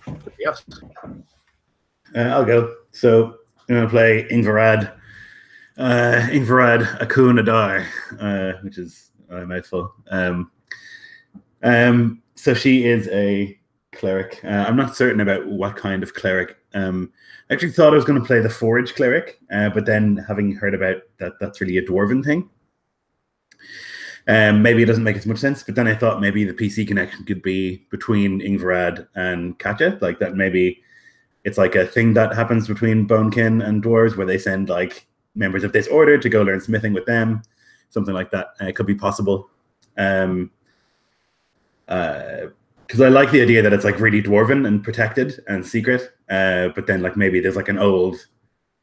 Anybody else? I'll go. So I'm going to play Ingvaraad. Ingvaraad Akun Adar, which is a mouthful. So she is a cleric. I'm not certain about what kind of cleric. I actually thought I was going to play the Forge cleric, but then having heard about that's really a dwarven thing. Maybe it doesn't make as much sense, but then I thought maybe the PC connection could be between Ingvaraad and Katya, like that maybe it's like a thing that happens between Bonekin and dwarves where they send like members of this order to go learn smithing with them, something like that. It could be possible. Because I like the idea that it's like really dwarven and protected and secret, but then like maybe there's like an old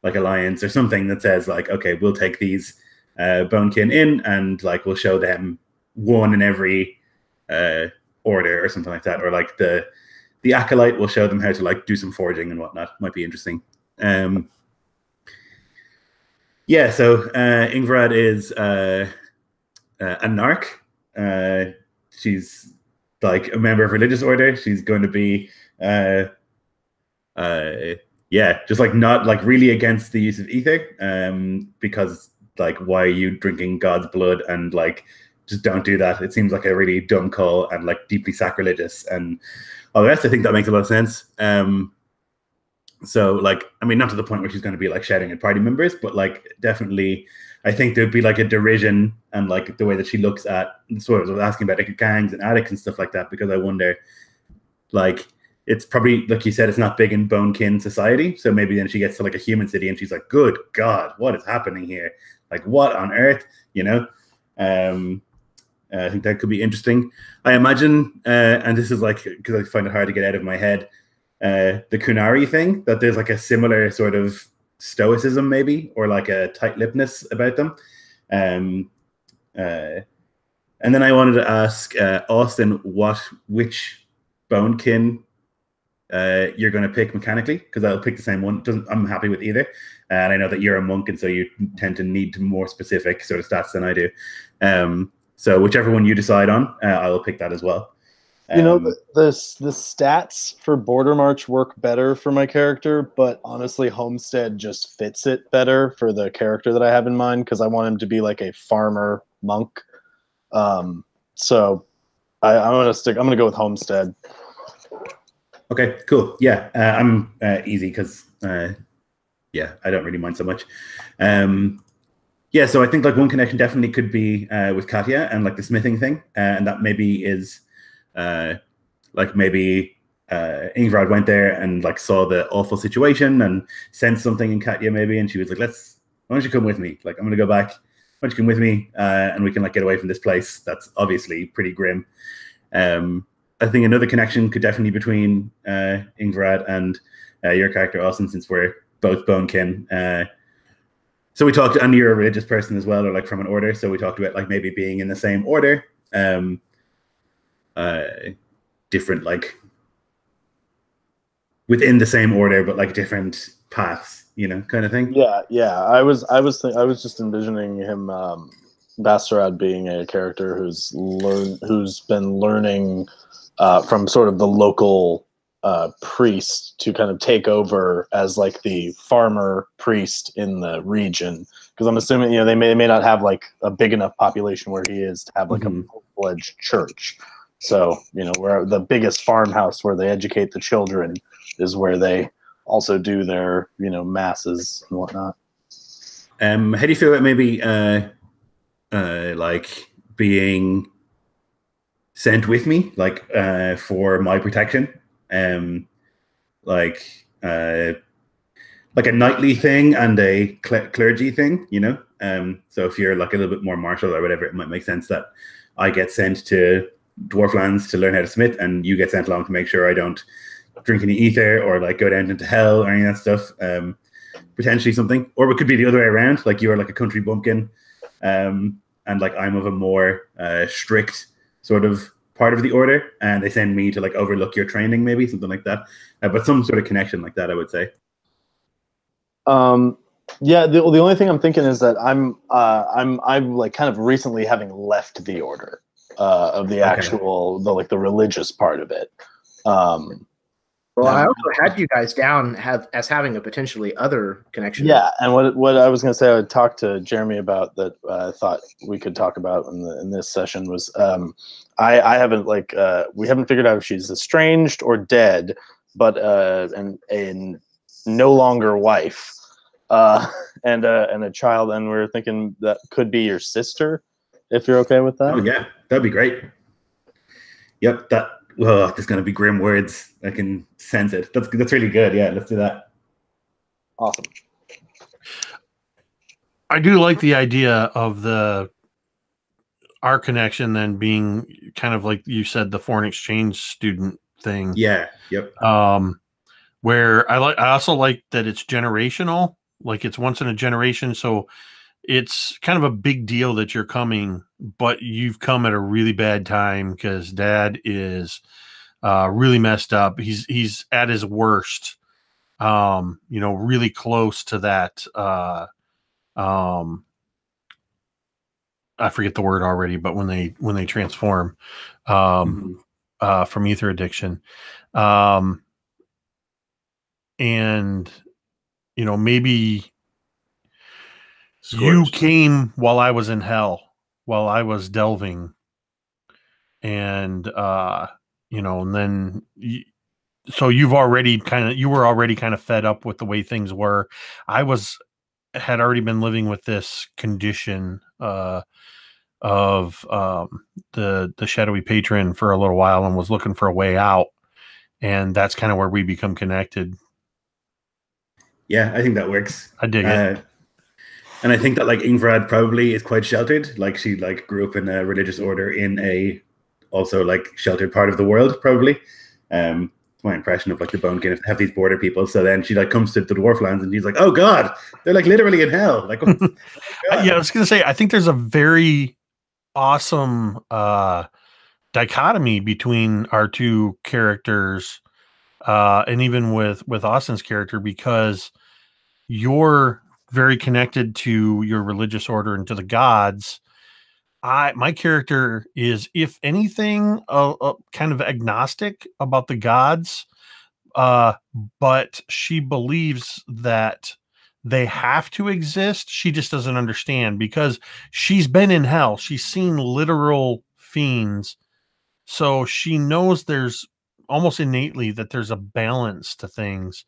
like alliance or something that says like, okay, we'll take these Bonekin in and like we'll show them one in every order or something like that, or like the acolyte will show them how to like do some forging and whatnot. Might be interesting. Yeah, so Ingvaraad is a narc. She's like a member of religious order. She's going to be yeah, just like not like really against the use of ether, because like why are you drinking God's blood, and like just don't do that. It seems like a really dumb call and like deeply sacrilegious and all the rest. I think that makes a lot of sense. So like, I mean, not to the point where she's going to be like shouting at party members, but like definitely I think there'd be like a derision and like the way that she looks at sort of, I was asking about like gangs and addicts and stuff like that, because I wonder like, it's probably, like you said, it's not big in Bonekin society. So maybe then she gets to like a human city and she's like, good God, what is happening here? Like what on earth, you know? I think that could be interesting. I imagine, and this is like, because I find it hard to get out of my head, the Kunari thing, that there's like a similar sort of stoicism maybe, or like a tight-lippedness about them. And then I wanted to ask Austin which Bonekin you're going to pick mechanically, because I'll pick the same one. I'm happy with either. And I know that you're a monk, and so you tend to need more specific sort of stats than I do. So whichever one you decide on, I will pick that as well. You know, the stats for Border March work better for my character, but honestly, Homestead just fits it better for the character that I have in mind, because I want him to be like a farmer monk. So I'm gonna go with Homestead. Okay, cool. Yeah, I'm easy because yeah, I don't really mind so much. Yeah, so I think like one connection definitely could be with Katya and like the smithing thing, and that maybe is like maybe Ingvaraad went there and like saw the awful situation and sensed something in Katya maybe, and she was like, why don't you come with me? Like I'm gonna go back. Why don't you come with me and we can like get away from this place that's obviously pretty grim. I think another connection could definitely be between Ingvaraad and your character Austin, since we're both Bonekin. So we talked, and you're a religious person as well, or like from an order. So we talked about like maybe being in the same order, different like within the same order, but like different paths, you know, kind of thing. Yeah. I was just envisioning him, Bastaarad, being a character who's been learning from sort of the local priest to kind of take over as like the farmer priest in the region, because I'm assuming, you know, they may not have like a big enough population where he is to have like a full-fledged church. So, you know, where the biggest farmhouse where they educate the children is where they also do their, you know, masses and whatnot. How do you feel about maybe like being sent with me, like for my protection, like a knightly thing and a clergy thing, you know? So if you're like a little bit more martial or whatever, it might make sense that I get sent to Dwarflands to learn how to smith, and you get sent along to make sure I don't drink any ether or like go down into hell or any of that stuff. Potentially something, or it could be the other way around. Like you are like a country bumpkin, and like I'm of a more strict sort of part of the order, and they send me to like overlook your training, maybe something like that. But some sort of connection like that, I would say. Yeah, the only thing I'm thinking is that I'm like kind of recently having left the order of the actual the religious part of it. Well, I also had you guys down as having a potentially other connection. Yeah, and what I was going to say I would talk to Jeremy about that I thought we could talk about in this session was I haven't we haven't figured out if she's estranged or dead, but and no longer wife. And a child, and we're thinking that could be your sister, if you're okay with that. Oh yeah, that'd be great. Yep, there's gonna be grim words. I can sense it. That's really good. Yeah, let's do that. Awesome. I do like the idea of our connection then being kind of like you said, the foreign exchange student thing. Yeah. Yep. Where I also like that it's generational. Like it's once in a generation, so it's kind of a big deal that you're coming, but you've come at a really bad time because Dad is really messed up. He's at his worst, really close to that. I forget the word already, but when they transform from ether addiction, and maybe you came while I was in hell, while I was delving, and and then so you were already kind of fed up with the way things were. I had already been living with this condition of the shadowy patron for a little while and was looking for a way out, and that's kind of where we become connected. Yeah, I think that works. I dig it. And I think that like Ingvaraad probably is quite sheltered. Like she like grew up in a religious order in a also like sheltered part of the world, probably. My impression of like the Bonekin have these border people. So then she like comes to the dwarf lands and she's like, oh God, they're like literally in hell. Like, yeah, I was gonna say, I think there's a very awesome dichotomy between our two characters, and even with Austin's character, because you're very connected to your religious order and to the gods. My character is, if anything, kind of agnostic about the gods, but she believes that they have to exist. She just doesn't understand because she's been in hell. She's seen literal fiends. So she knows there's almost innately that there's a balance to things.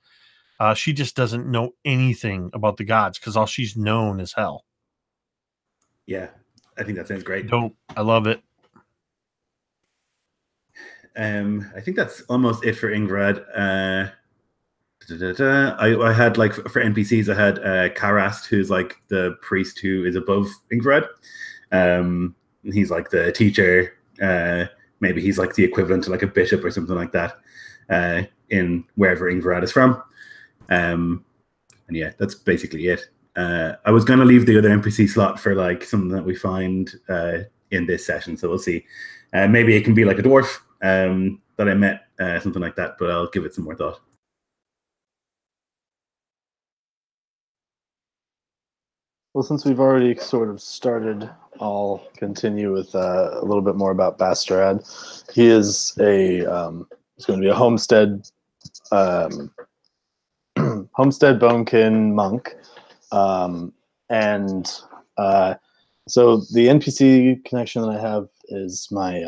She just doesn't know anything about the gods because all she's known is hell. Yeah, I think that sounds great. Dope. I love it. I think that's almost it for Ingvaraad. I had like for NPCs, I had Karast, who's like the priest who is above Ingvaraad. He's like the teacher. Maybe he's like the equivalent to like a bishop or something like that in wherever Ingvaraad is from. And yeah, that's basically it. I was going to leave the other NPC slot for like something that we find in this session, so we'll see. Maybe it can be like a dwarf that I met, something like that, but I'll give it some more thought. Well, since we've already sort of started, I'll continue with a little bit more about Bastaarad. He is he's going to be a homestead Bonekin Monk. So the NPC connection that I have is my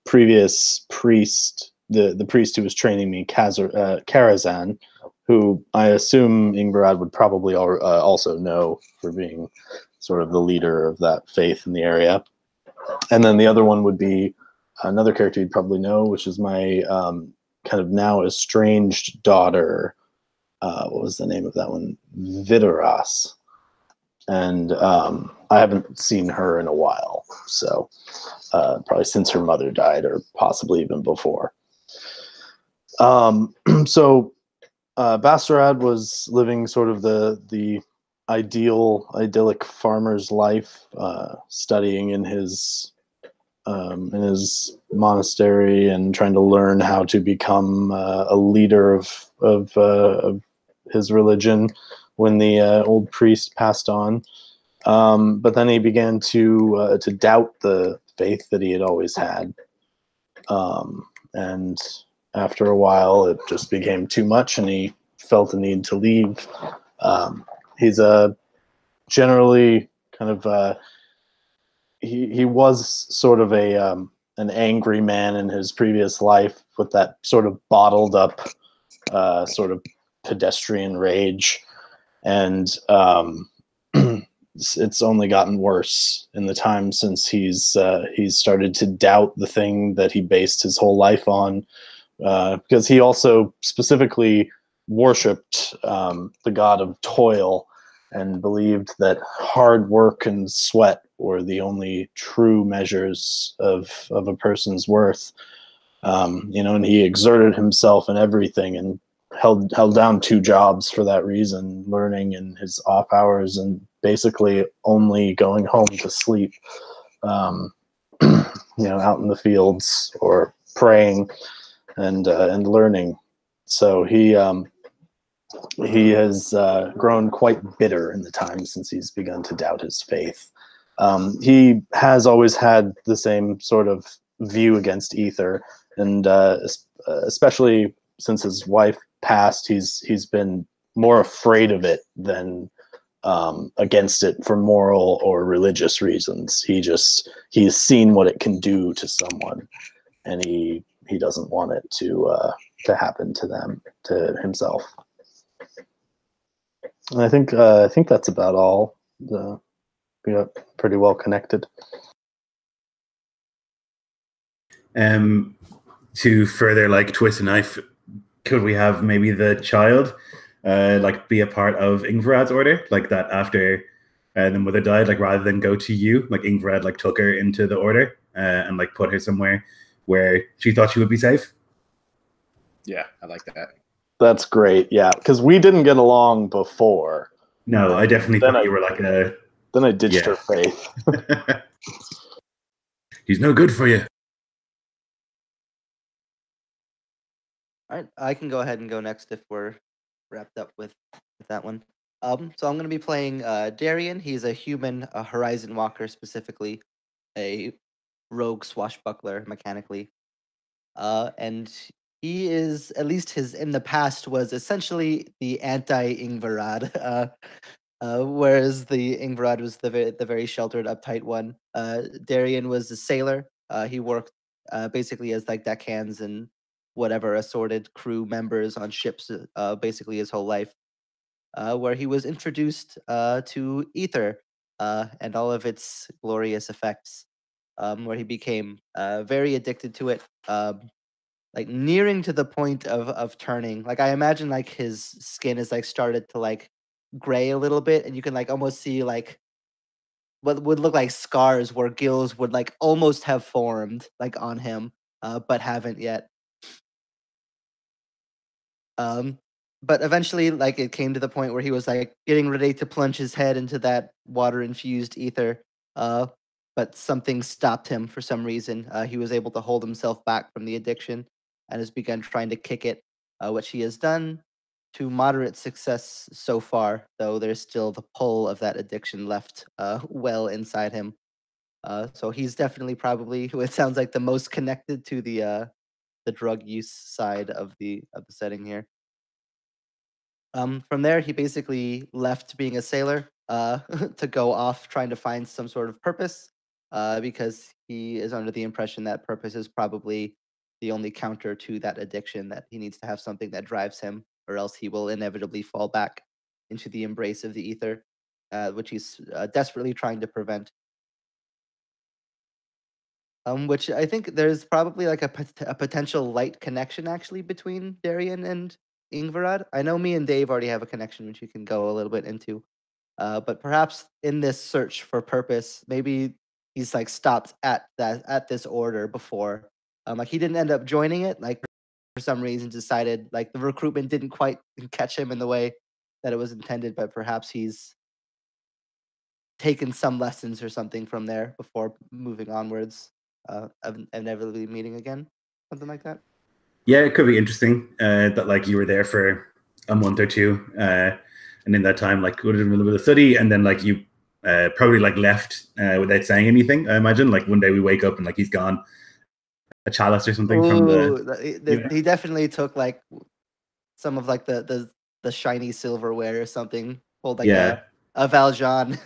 previous priest, the priest who was training me, Karazhan, who I assume Ingvaraad would probably also know for being sort of the leader of that faith in the area. And then the other one would be another character you'd probably know, which is my kind of now estranged daughter. What was the name of that one? Vidaras. And I haven't seen her in a while, so probably since her mother died or possibly even before. So Bastaarad was living sort of the idyllic farmer's life, studying in his monastery and trying to learn how to become a leader of his religion when the old priest passed on. But then he began to doubt the faith that he had always had, and after a while, it just became too much, and he felt the need to leave. He's a generally kind of he was sort of an angry man in his previous life with that sort of bottled up sort of pedestrian rage, and it's only gotten worse in the time since he's started to doubt the thing that he based his whole life on, because he also specifically worshipped the god of toil and believed that hard work and sweat were the only true measures of a person's worth. And he exerted himself in everything and held down 2 jobs for that reason, learning in his off hours and basically only going home to sleep, out in the fields or praying and learning. So he has grown quite bitter in the time since he's begun to doubt his faith. He has always had the same sort of view against ether, and especially since his wife passed, he's been more afraid of it than against it for moral or religious reasons. He's seen what it can do to someone, and he doesn't want it to happen to himself. And I think that's about all. We got pretty well connected. To further twist a knife, could we have maybe the child be a part of Ingvaraad's order, like that after the mother died, rather than go to you, Ingvaraad took her into the order and put her somewhere where she thought she would be safe? Yeah, I like that. That's great. Yeah, because we didn't get along before. No, I definitely thought you were a... Then I ditched her faith. He's no good for you. All right, I can go ahead and go next if we're wrapped up with that one. So I'm going to be playing Darian. He's a human, a Horizon Walker specifically, a rogue swashbuckler mechanically. And he is, at least in the past, was essentially the anti-Ingvaraad, whereas the Ingvaraad was the very sheltered, uptight one. Darian was a sailor. He worked basically as deckhands and whatever assorted crew members on ships basically his whole life, where he was introduced to ether and all of its glorious effects, where he became very addicted to it, nearing to the point of turning. I imagine his skin is started to gray a little bit, and you can almost see what would look like scars where gills would almost have formed on him, but haven't yet. But eventually, it came to the point where he was getting ready to plunge his head into that water-infused ether. But something stopped him for some reason. He was able to hold himself back from the addiction and has begun trying to kick it, which he has done to moderate success so far, though there's still the pull of that addiction left well inside him. So he's definitely probably, it sounds like, the most connected to the drug use side of the setting here. From there, he basically left being a sailor to go off trying to find some sort of purpose, because he is under the impression that purpose is probably the only counter to that addiction, that he needs to have something that drives him, or else he will inevitably fall back into the embrace of the ether, which he's desperately trying to prevent. Which I think there's probably a potential light connection actually between Darian and Ingvaraad. I know me and Dave already have a connection, which you can go a little bit into. But perhaps in this search for purpose, maybe he's stopped at this order before. He didn't end up joining it. for some reason decided like the recruitment didn't quite catch him in the way that it was intended, but perhaps he's taken some lessons or something from there before moving onwards, inevitably meeting again, something like that. Yeah, it could be interesting that like you were there for a month or two, and in that time, like would have been a little bit of study, and then like you probably like left without saying anything. I imagine like one day we wake up and like he's gone, a chalice or something from the. He definitely took like some of like the shiny silverware or something. Pulled like a Valjean,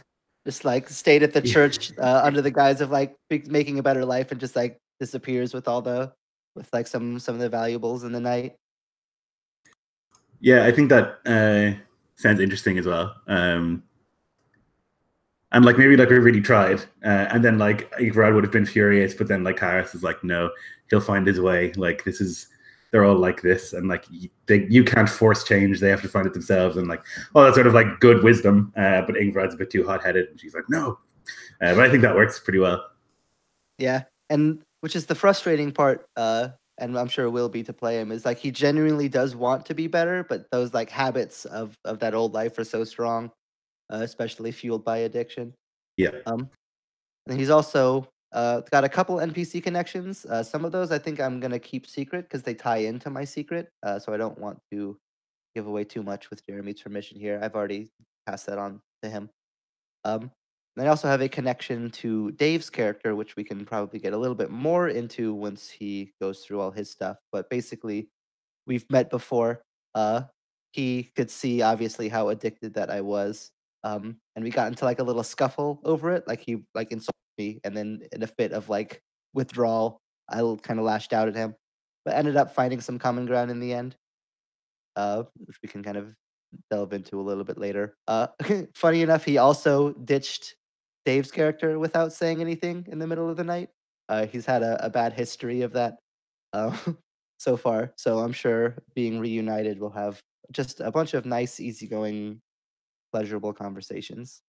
just like stayed at the church under the guise of like making a better life, and just like disappears with like some of the valuables in the night. Yeah, I think that sounds interesting as well. And like maybe like we really tried, and then like Ingvaraad would have been furious, but then like Karis is like, no, he'll find his way. Like they're all like this, and like you can't force change; they have to find it themselves. And like, oh, that's sort of like good wisdom. But Ingvaraad's a bit too hot-headed, and she's like, no. But I think that works pretty well. Yeah, and which is the frustrating part, and I'm sure it will be to play him, is like he genuinely does want to be better, but those like habits of that old life are so strong, especially fueled by addiction. Yeah. And he's also got a couple NPC connections. Some of those I think I'm gonna keep secret because they tie into my secret. So I don't want to give away too much with Jeremy's permission here. I've already passed that on to him. And I also have a connection to Dave's character, which we can probably get a little bit more into once he goes through all his stuff. But basically, we've met before. He could see obviously how addicted that I was. And we got into like a little scuffle over it. Like he like insulted me, and then in a fit of like withdrawal, I kind of lashed out at him, but ended up finding some common ground in the end, which we can kind of delve into a little bit later. Funny enough, he also ditched Dave's character without saying anything in the middle of the night. He's had a bad history of that so far, so I'm sure being reunited will have just a bunch of nice, easygoing, pleasurable conversations.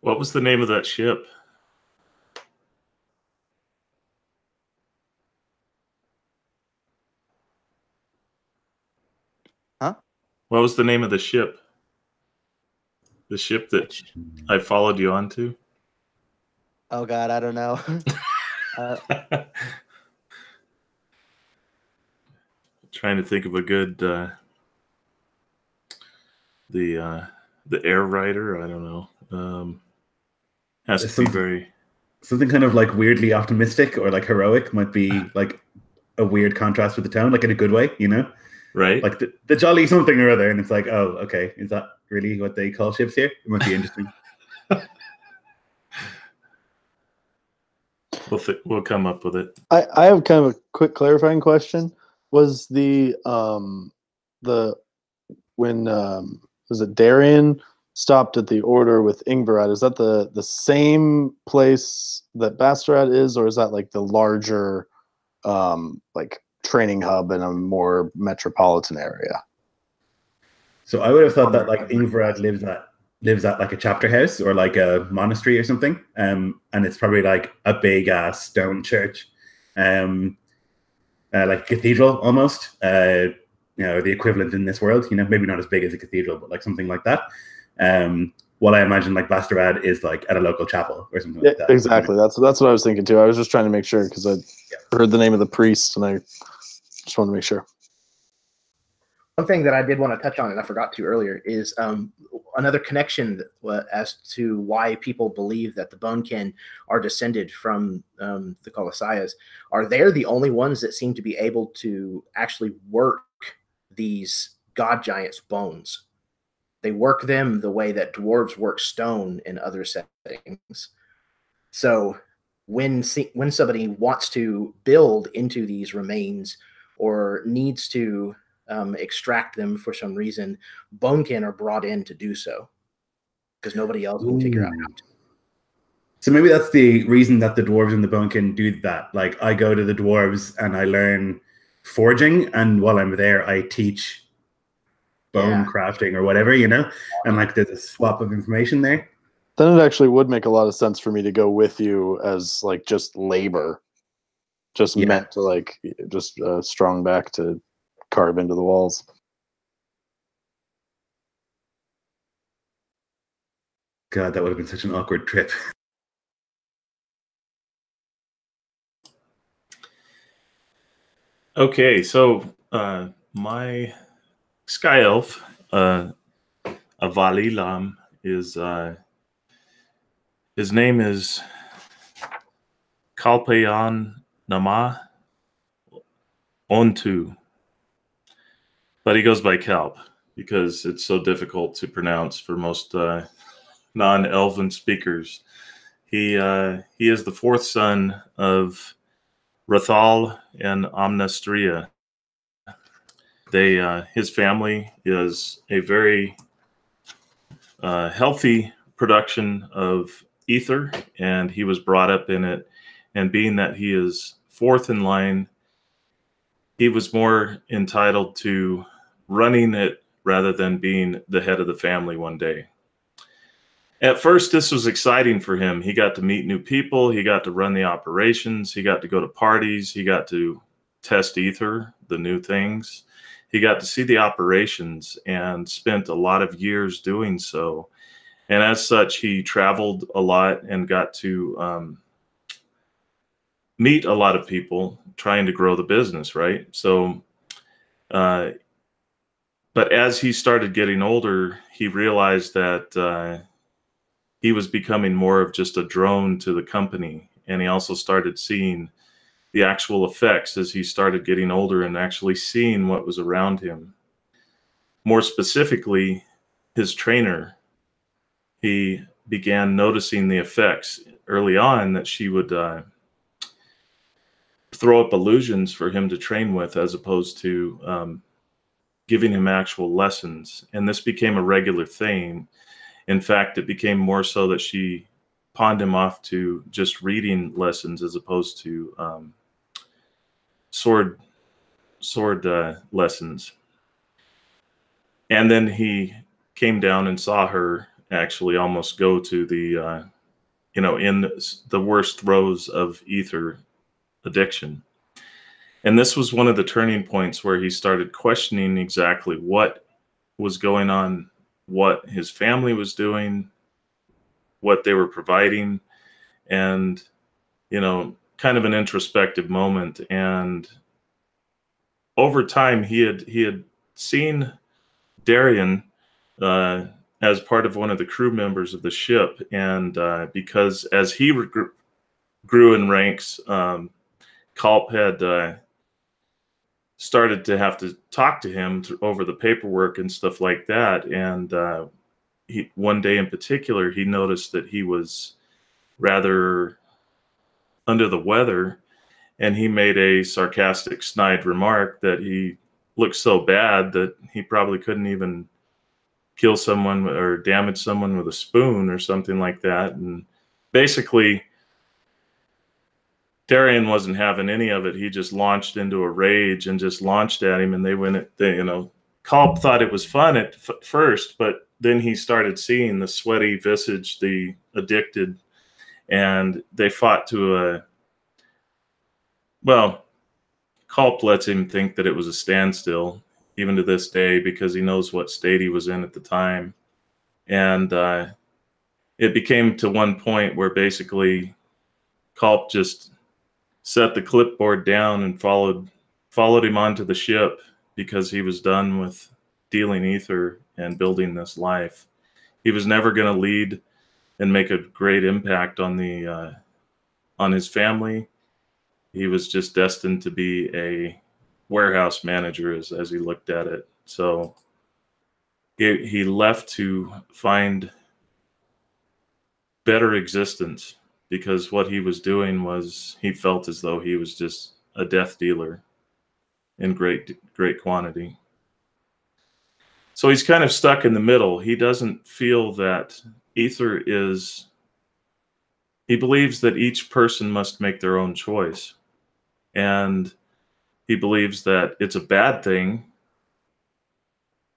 What was the name of that ship? Huh? What was the name of the ship? The ship that I followed you onto? Oh God, I don't know. Trying to think of a good the air rider. I don't know. Has to be very something kind of like weirdly optimistic or like heroic might be like a weird contrast with the tone, like in a good way, you know? Right. Like the jolly something or other, and it's like, oh, okay, is that really what they call ships here? It might be interesting. We'll come up with it. I have kind of a quick clarifying question. Was when was it Darian stopped at the Order with Ingvaraad? Is that the same place that Bastaarad is, or is that like the larger like training hub in a more metropolitan area? So I would have thought that like Ingvaraad lives at like a chapter house or like a monastery or something, and it's probably like a big ass stone church, like a cathedral almost, you know, the equivalent in this world, you know, maybe not as big as a cathedral, but like something like that. While I imagine like Bastaarad is like at a local chapel or something like that. Exactly. That's what I was thinking too. I was just trying to make sure because I heard the name of the priest and I just wanted to make sure. One thing that I did want to touch on, and I forgot to earlier, is another connection as to why people believe that the Bonekin are descended from the Colossiahs. Are they the only ones that seem to be able to actually work these god giants' bones? They work them the way that dwarves work stone in other settings. So when somebody wants to build into these remains or needs to extract them for some reason, Bonekin are brought in to do so because nobody else can figure out how to. So maybe that's the reason that the dwarves and the Bonekin do that. Like I go to the dwarves and I learn forging, and while I'm there, I teach bone crafting or whatever, you know, and like there's a swap of information there. Then it actually would make a lot of sense for me to go with you as like just labor. just Yeah. meant to like just strung back to carve into the walls. God, that would have been such an awkward trip. Okay, so my Sky Elf, Avalilam, is his name is Kalpeanaama Ontu, but he goes by Kalp because it's so difficult to pronounce for most non-Elven speakers. He is the fourth son of Rathal and Amnastria. His family is a very healthy production of ether, and he was brought up in it. And being that he is fourth in line, he was more entitled to running it rather than being the head of the family one day. At first, this was exciting for him. He got to meet new people. He got to run the operations. He got to go to parties. He got to test ether, the new things. He got to see the operations and spent a lot of years doing so. And as such, he traveled a lot and got to meet a lot of people trying to grow the business, right? So, but as he started getting older, he realized that he was becoming more of just a drone to the company. And he also started seeing the actual effects as he started getting older and actually seeing what was around him. More specifically, his trainer, he began noticing the effects early on that she would throw up illusions for him to train with as opposed to giving him actual lessons. And this became a regular thing. In fact, it became more so that she pawned him off to just reading lessons as opposed to sword lessons. And then he came down and saw her actually almost go to the, in the worst throes of ether addiction. And this was one of the turning points where he started questioning exactly what was going on, what his family was doing, what they were providing, and, kind of an introspective moment. And over time, he had seen Darian as part of one of the crew members of the ship. And because as he grew in ranks, Kalp had started to have to talk to him over the paperwork and stuff like that. And one day in particular, he noticed that he was rather under the weather, and he made a sarcastic, snide remark that he looked so bad that he probably couldn't even kill someone or damage someone with a spoon or something like that. And basically, Darian wasn't having any of it. He just launched into a rage and just launched at him, and they went at Kalp thought it was fun at first, but then he started seeing the sweaty visage, the addicted, and they fought to Kalp lets him think that it was a standstill, even to this day, because he knows what state he was in at the time. And it became to one point where basically Kalp just set the clipboard down and followed him onto the ship because he was done with dealing ether and building this life. He was never going to lead and make a great impact on his family. He was just destined to be a warehouse manager as he looked at it. So he left to find better existence, because what he was doing was he felt as though he was just a death dealer in great quantity. So he's kind of stuck in the middle. He doesn't feel that ether is, he believes that each person must make their own choice. And he believes that it's a bad thing.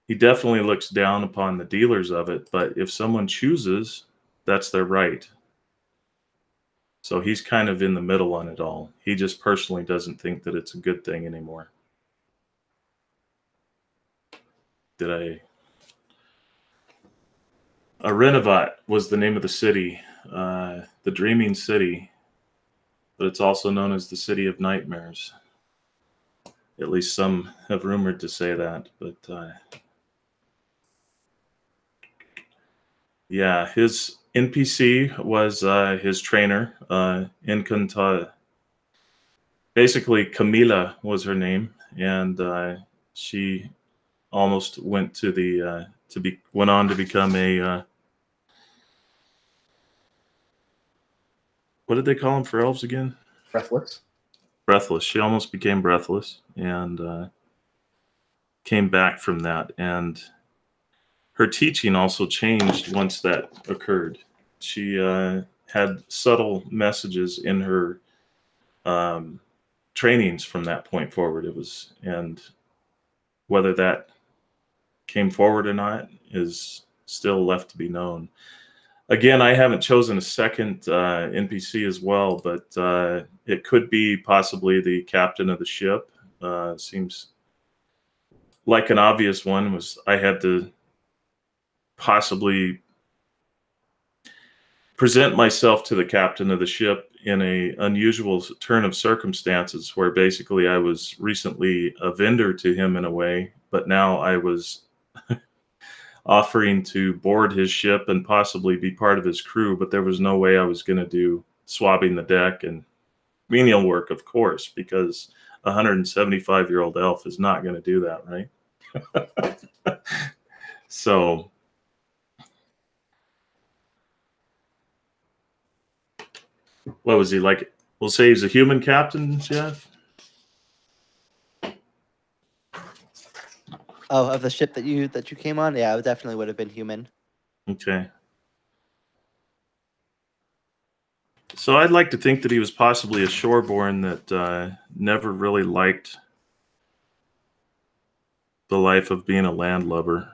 He definitely looks down upon the dealers of it, but if someone chooses, that's their right. So he's kind of in the middle on it all. He just personally doesn't think that it's a good thing anymore. Irashara was the name of the city, the Dreaming City, but it's also known as the City of Nightmares. At least some have rumored to say that, but yeah, his NPC was his trainer, Incanta. Basically, Camila was her name, and she almost went to the went on to become a what did they call them for elves again? Breathless. Breathless. She almost became breathless and came back from that. And her teaching also changed once that occurred. She had subtle messages in her trainings from that point forward. And whether that came forward or not is still left to be known. Again, I haven't chosen a second NPC as well, but it could be possibly the captain of the ship. Seems like an obvious one. Was I had to possibly present myself to the captain of the ship in a unusual turn of circumstances, where basically I was recently a vendor to him in a way, but now I was offering to board his ship and possibly be part of his crew, but there was no way I was going to do swabbing the deck and menial work, of course, because a 175-year-old elf is not going to do that, right? So what was he like? We'll say he's a human captain, Jeff. Oh, of the ship that you came on, yeah, it definitely would have been human. Okay. So I'd like to think that he was possibly a shoreborn that never really liked the life of being a landlubber.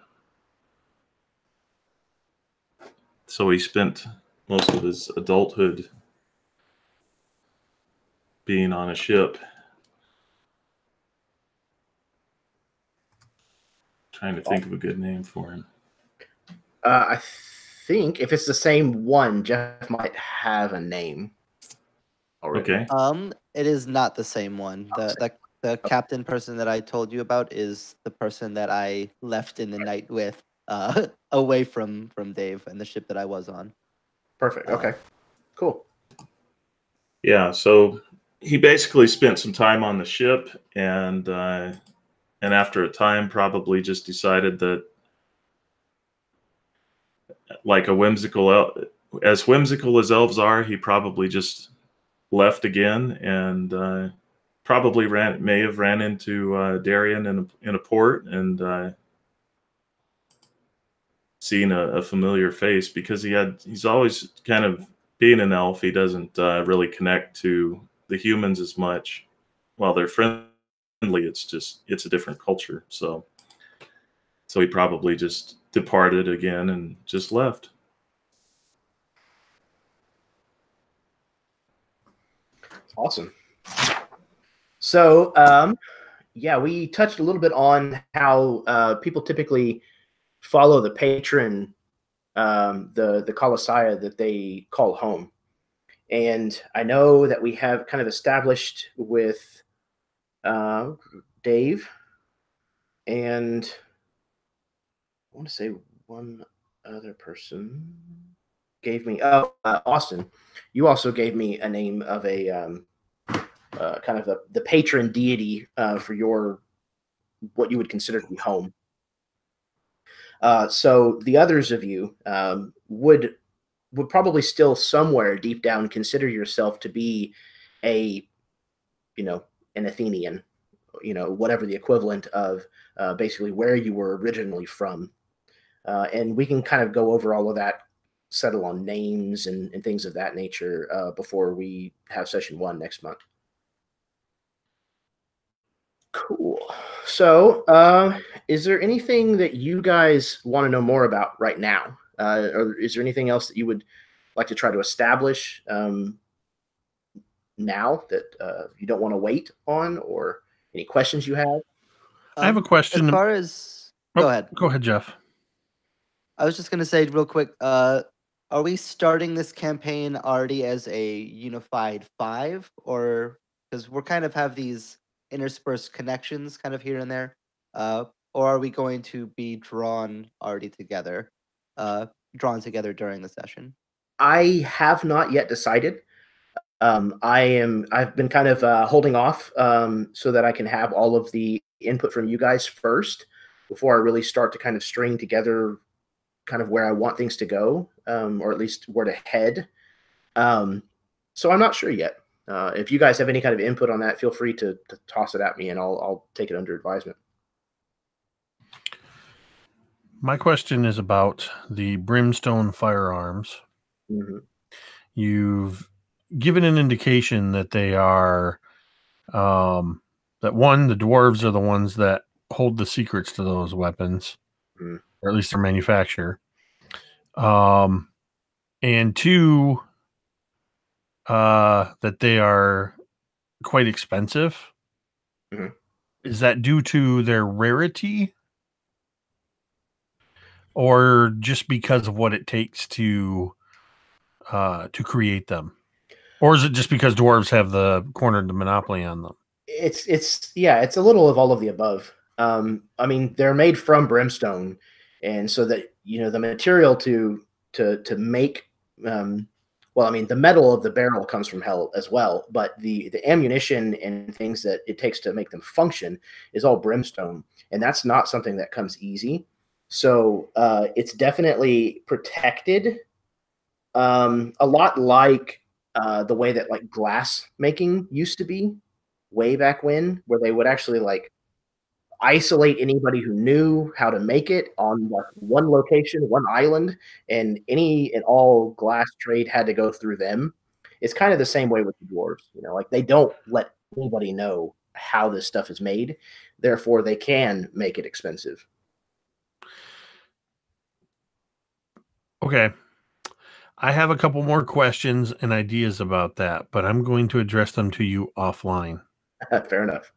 So he spent most of his adulthood being on a ship. Trying to think of a good name for him. I think if it's the same one, Jeff might have a name already. Okay. It is not the same one. The captain person that I told you about is the person that I left in the night with, away from Dave and the ship that I was on. Perfect. Okay. Cool. Yeah. So he basically spent some time on the ship, and after a time, probably just decided that, like as whimsical as elves are, he probably just left again, and probably may have ran into Darian in a port and seen a familiar face, because he's always kind of, being an elf, he doesn't really connect to the humans as much. While they're friendly, it's a different culture. So he probably just departed again and just left. Awesome. So, yeah, we touched a little bit on how people typically follow the patron, the Colossiah that they call home. And I know that we have kind of established with Dave, and I want to say one other person gave me, Austin. You also gave me a name of a kind of the patron deity for what you would consider to be home. So the others of you would probably still somewhere deep down consider yourself to be an Athenian, whatever the equivalent of basically where you were originally from. And we can kind of go over all of that, settle on names and things of that nature before we have session 1 next month. Cool. So is there anything that you guys want to know more about right now? Or is there anything else that you would like to try to establish now that you don't want to wait on, or any questions you have? I have a question. As far as go ahead. Go ahead, Jeff. I was just gonna say real quick. Are we starting this campaign already as a unified 5, or because we're kind of have these interspersed connections kind of here and there, or are we going to be drawn together during the session? I have not yet decided. I've been kind of holding off so that I can have all of the input from you guys first before I really start to kind of string together kind of where I want things to go, or at least where to head. So I'm not sure yet. If you guys have any kind of input on that, feel free to toss it at me, and I'll take it under advisement. My question is about the brimstone firearms. Mm-hmm. You've given an indication that they are that one, the dwarves are the ones that hold the secrets to those weapons, or at least their manufacturer. And two, that they are quite expensive. Mm-hmm. Is that due to their rarity, or just because of what it takes to create them? Or is it just because dwarves have cornered the monopoly on them? It's a little of all of the above. I mean, they're made from brimstone, and so that the material to make well, I mean, the metal of the barrel comes from hell as well, but the ammunition and things that it takes to make them function is all brimstone, and that's not something that comes easy. So it's definitely protected, a lot like the way that like glass making used to be way back when, where they would actually like isolate anybody who knew how to make it on like one location, one island, and any and all glass trade had to go through them. It's kind of the same way with the dwarves, like they don't let anybody know how this stuff is made, therefore they can make it expensive. Okay. I have a couple more questions and ideas about that, but I'm going to address them to you offline. Fair enough.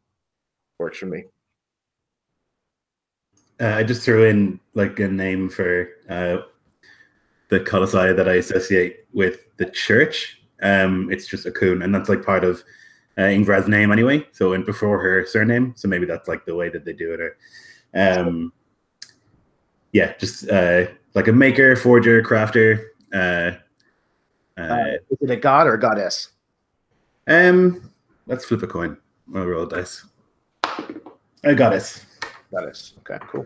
Works for me. I just threw in like a name for the Colossia that I associate with the church. It's just a coon, and that's like part of Ingvaraad's name anyway. So, and before her surname, so maybe that's like the way that they do it. Or, yeah, just like a maker, forger, crafter. Is it a god or a goddess? Let's flip a coin. I'll roll dice. A goddess. Goddess. Okay, cool.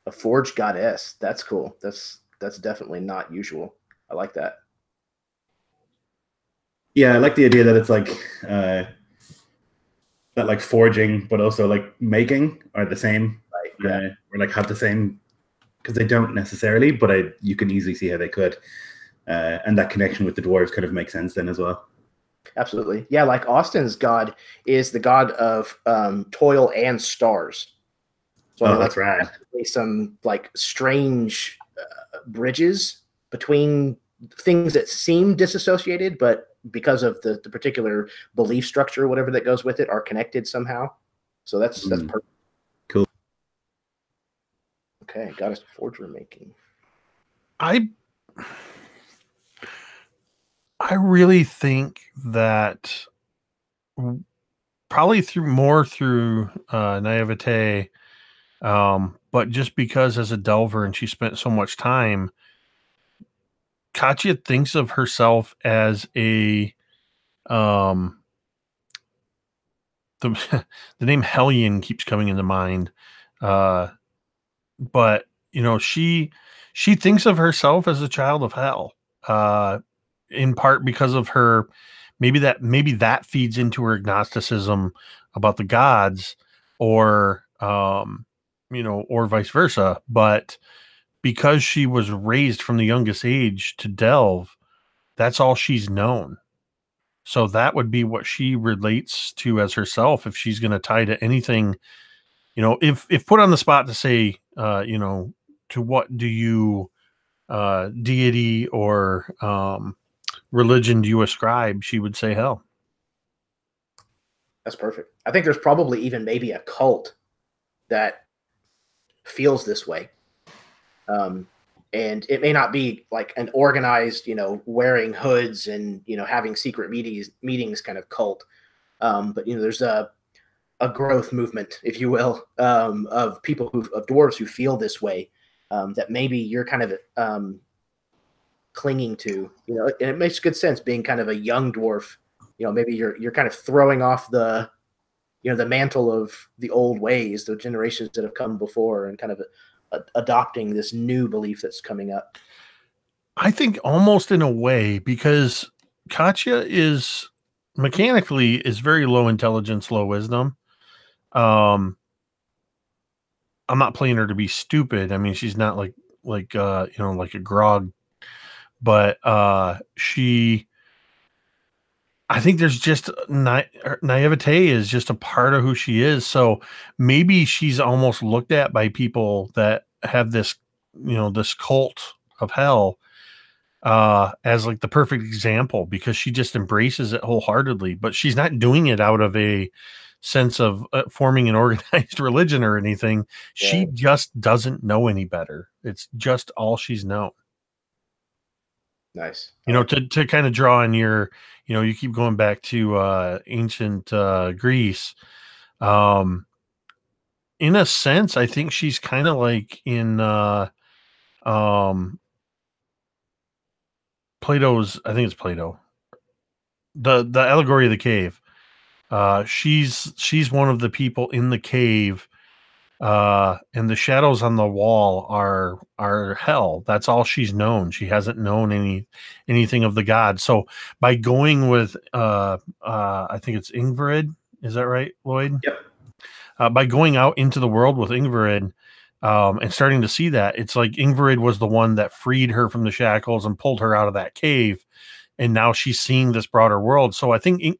A forged goddess. That's cool. That's definitely not usual. I like that. Yeah, I like the idea that it's like that, like forging, but also like making are the same. Right. Yeah. Or like have the same, because they don't necessarily, but you can easily see how they could. And that connection with the dwarves kind of makes sense then as well. Absolutely. Yeah, like Austin's god is the god of toil and stars. So that's right. Some like strange bridges between things that seem disassociated, but because of the particular belief structure or whatever that goes with it are connected somehow. So that's perfect. Cool. Okay, goddess forger making. I really think that probably through naivete, but just because as a delver and she spent so much time, Katya thinks of herself as the name Hellion keeps coming into mind, but she thinks of herself as a child of hell. In part because of her, maybe that feeds into her agnosticism about the gods, or or vice versa. But because she was raised from the youngest age to delve, that's all she's known. So that would be what she relates to as herself. If she's going to tie to anything, if put on the spot to say, to what do you deity or religion do you ascribe, she would say hell. That's perfect. I think there's probably even maybe a cult that feels this way. And it may not be like an organized, wearing hoods and, having secret meetings kind of cult. But, there's a growth movement, if you will, of people of dwarves who feel this way, that maybe you're kind of clinging to, and it makes good sense being kind of a young dwarf. Maybe you're kind of throwing off the mantle of the old ways, the generations that have come before, and kind of adopting this new belief that's coming up. I think almost in a way, because Katya is mechanically very low intelligence, low wisdom. I'm not playing her to be stupid. I mean, she's not like a grog, but I think there's just naivete is just a part of who she is. So maybe she's almost looked at by people that have this, this cult of hell as like the perfect example, because she just embraces it wholeheartedly, but she's not doing it out of a sense of forming an organized religion or anything. Yeah. She just doesn't know any better. It's just all she's known. Nice. To kind of draw on your, you keep going back to ancient Greece. In a sense, I think she's kind of like in Plato's, I think it's Plato, the allegory of the cave. She's one of the people in the cave, and the shadows on the wall are hell. That's all she's known. She hasn't known anything of the gods. So by going with I think it's Ingvaraad, is that right, Lloyd? Yep. By going out into the world with Ingvaraad, and starting to see that, it's like Ingvaraad was the one that freed her from the shackles and pulled her out of that cave. And now she's seeing this broader world. So I think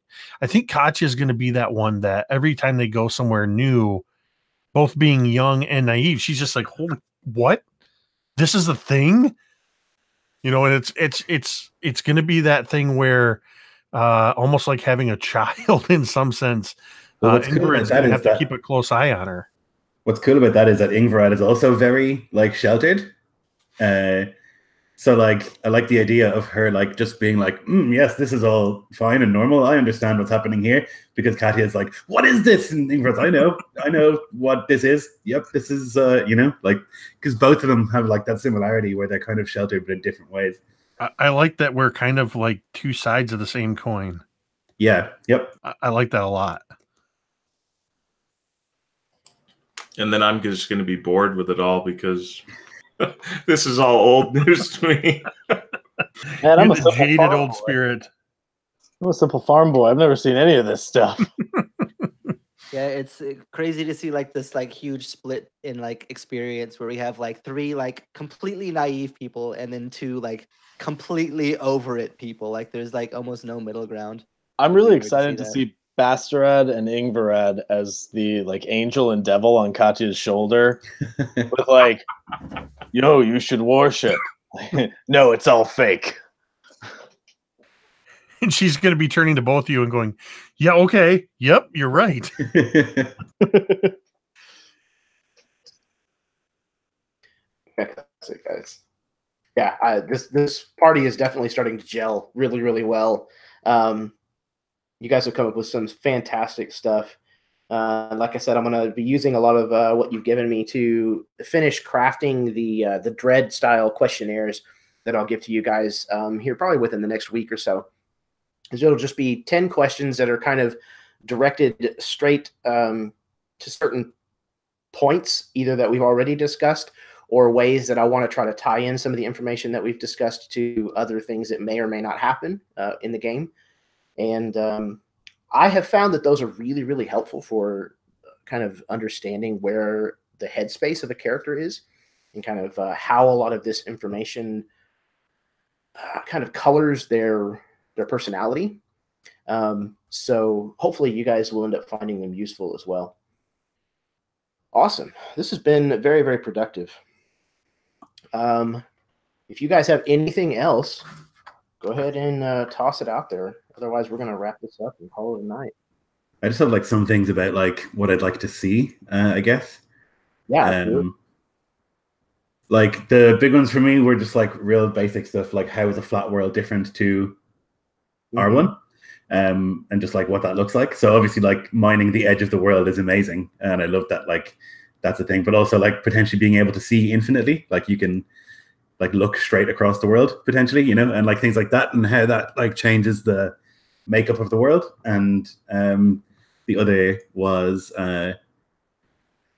Katya is going to be that one that every time they go somewhere new, both being young and naive, she's just like, holy, what? This is the thing? And it's going to be that thing where almost like having a child in some sense. Well, what's cool about that is to keep a close eye on her. What's cool about that is that Ingvaraad is also very sheltered. So I like the idea of her just being like, yes, this is all fine and normal. I understand what's happening here, because Katya is like, what is this? And Ingvaraad's, I know what this is. Yep, this is because both of them have that similarity where they're kind of sheltered but in different ways. I like that we're kind of like two sides of the same coin. Yeah. Yep. I like that a lot. And then I'm just going to be bored with it all because this is all old news to me. Man, I'm a jaded old spirit. I'm a simple farm boy. I've never seen any of this stuff. Yeah, it's crazy to see this huge split in experience where we have three completely naive people and then two completely over it people. There's almost no middle ground. I'm really excited to see Bastaarad and Ingvaraad as the angel and devil on Katya's shoulder with yo, you should worship. No, it's all fake. And she's going to be turning to both of you and going, yeah, okay. Yep, you're right. Fantastic, guys. Yeah, this party is definitely starting to gel really, really well. You guys have come up with some fantastic stuff. Like I said, I'm going to be using a lot of what you've given me to finish crafting the Dread style questionnaires that I'll give to you guys here probably within the next week or so. It'll just be 10 questions that are kind of directed straight to certain points, either that we've already discussed or ways that I want to try to tie in some of the information that we've discussed to other things that may or may not happen in the game. And I have found that those are really, really helpful for kind of understanding where the headspace of a character is and kind of how a lot of this information kind of colors their personality. So hopefully you guys will end up finding them useful as well. Awesome. This has been very, very productive. If you guys have anything else go ahead and toss it out there. Otherwise, we're going to wrap this up and call it a night. I just have like some things about like what I'd like to see, I guess. Yeah. Like the big ones for me were just like real basic stuff, like how is a flat world different to R1, and just like what that looks like. So obviously, like mining the edge of the world is amazing, and I love that. Like that's a thing, but also like potentially being able to see infinitely, like you can like look straight across the world potentially, you know, and like things like that, and how that like changes the makeup of the world. And the other was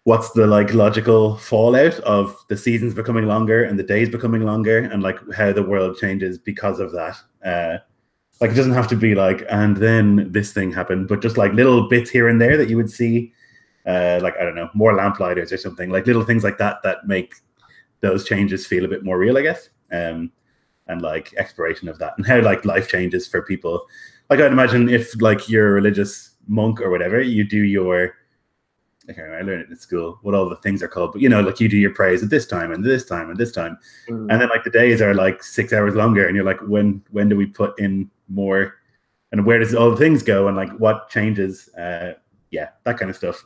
what's the like logical fallout of the seasons becoming longer and the days becoming longer, and like how the world changes because of that. Like it doesn't have to be like, and then this thing happened, but just like little bits here and there that you would see, like I don't know, more lamplighters or something, like little things like that that make those changes feel a bit more real, I guess. And like exploration of that and how like life changes for people. Like I'd imagine if like you're a religious monk or whatever, you do your, I learned it in school what all the things are called, but you know, like you do your prayers at this time and this time and this time, and then like the days are like 6 hours longer, and you're like, when do we put in more, and where does all the things go, and like what changes? Yeah, that kind of stuff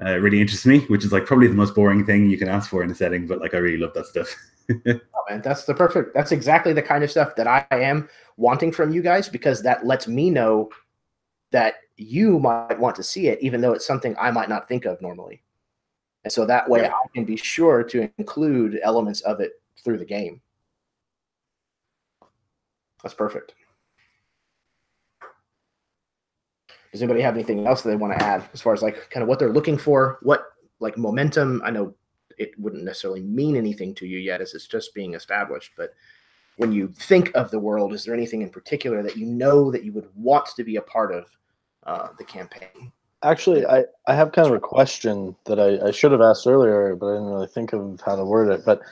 really interests me, which is like probably the most boring thing you can ask for in a setting, but like I really love that stuff. Oh, man, that's exactly the kind of stuff that I am wanting from you guys, because that lets me know that you might want to see it, even though it's something I might not think of normally. And so that way I can be sure to include elements of it through the game. That's perfect. Does anybody have anything else that they want to add as far as like kind of what they're looking for? What like momentum? I know it wouldn't necessarily mean anything to you yet as it's just being established, but when you think of the world, is there anything in particular that you know that you would want to be a part of the campaign? Actually, I have kind of a question that I should have asked earlier, but I didn't really think of how to word it. But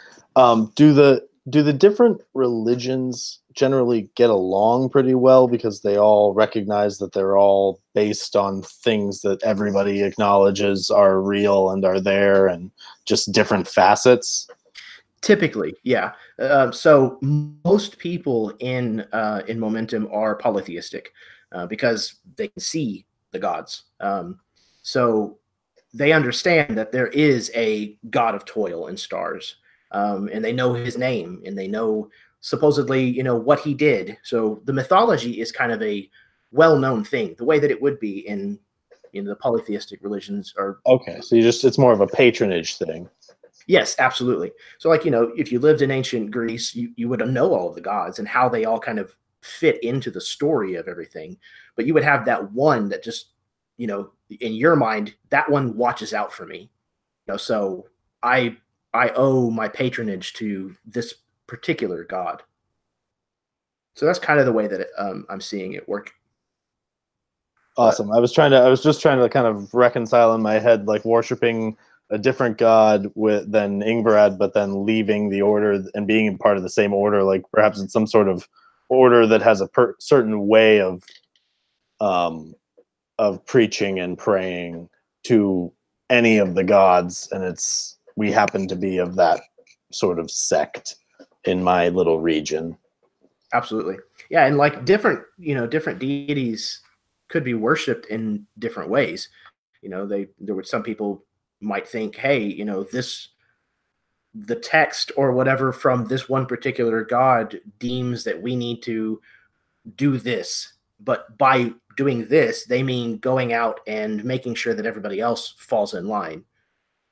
do the different religions generally get along pretty well because they all recognize that they're all based on things that everybody acknowledges are real and are there, and just different facets? Typically, yeah. So most people in Momentum are polytheistic because they can see the gods. So they understand that there is a god of toil and stars, and they know his name, and they know supposedly, you know, what he did. So the mythology is kind of a well-known thing, the way that it would be in the polytheistic religions. Or okay, so it's more of a patronage thing. Yes, absolutely. So like, you know, if you lived in ancient Greece, you would know all of the gods and how they all kind of fit into the story of everything. But you would have that one that just, you know, in your mind, that one watches out for me. You know, so I owe my patronage to this particular god. So that's kind of the way that I'm seeing it work. Awesome. But I was just trying to kind of reconcile in my head, like worshiping a different god than Ingvaraad, but then leaving the order and being part of the same order, like perhaps it's some sort of order that has a certain way of preaching and praying to any of the gods, and we happen to be of that sort of sect in my little region. Absolutely. Yeah, and like different deities could be worshipped in different ways. You know, there were some people might think, hey, you know, the text or whatever from this one particular god deems that we need to do this, but by doing this, they mean going out and making sure that everybody else falls in line.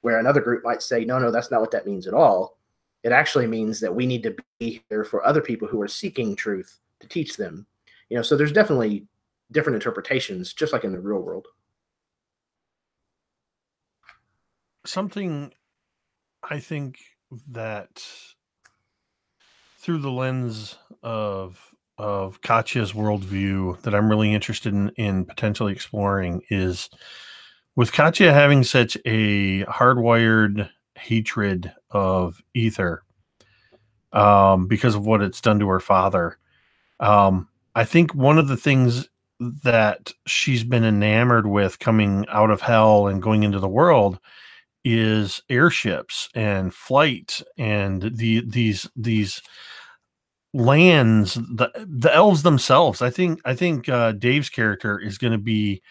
Where another group might say, no, that's not what that means at all. It actually means that we need to be here for other people who are seeking truth to teach them. You know, so there's definitely different interpretations, just like in the real world. Something I think that through the lens of Katya's worldview that I'm really interested in potentially exploring is, with Katya having such a hardwired hatred of ether because of what it's done to her father, I think one of the things that she's been enamored with coming out of hell and going into the world is airships and flight and these lands, the elves themselves. I think Dave's character is going to be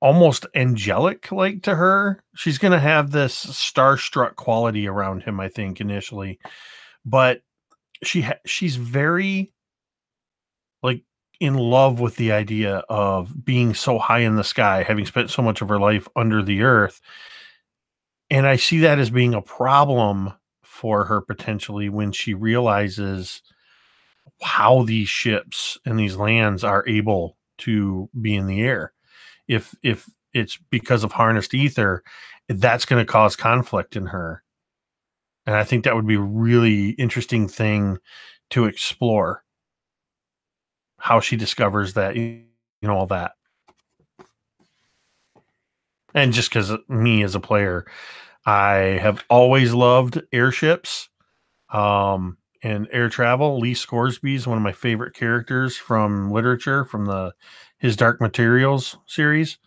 almost angelic like to her. She's going to have this starstruck quality around him, I think, initially, but she's very like in love with the idea of being so high in the sky, having spent so much of her life under the earth. And I see that as being a problem for her potentially when she realizes how these ships and these lands are able to be in the air. If it's because of harnessed ether, that's going to cause conflict in her. And I think that would be a really interesting thing to explore, how she discovers that, all that. And just because me as a player, I have always loved airships and air travel. Lee Scoresby is one of my favorite characters from literature, from his Dark Materials series.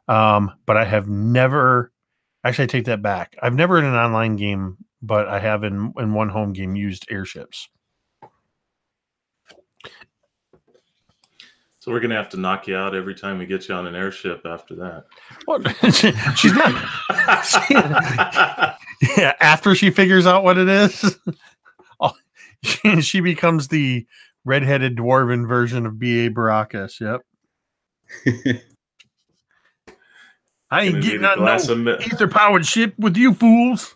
But I have never, actually I take that back. I've never in an online game, but I have in one home game used airships. So we're going to have to knock you out every time we get you on an airship after that. Well, she's not. Yeah, after she figures out what it is, she becomes the redheaded dwarven version of B.A. Baracus. Yep. I ain't getting on no ether-powered ship with you fools.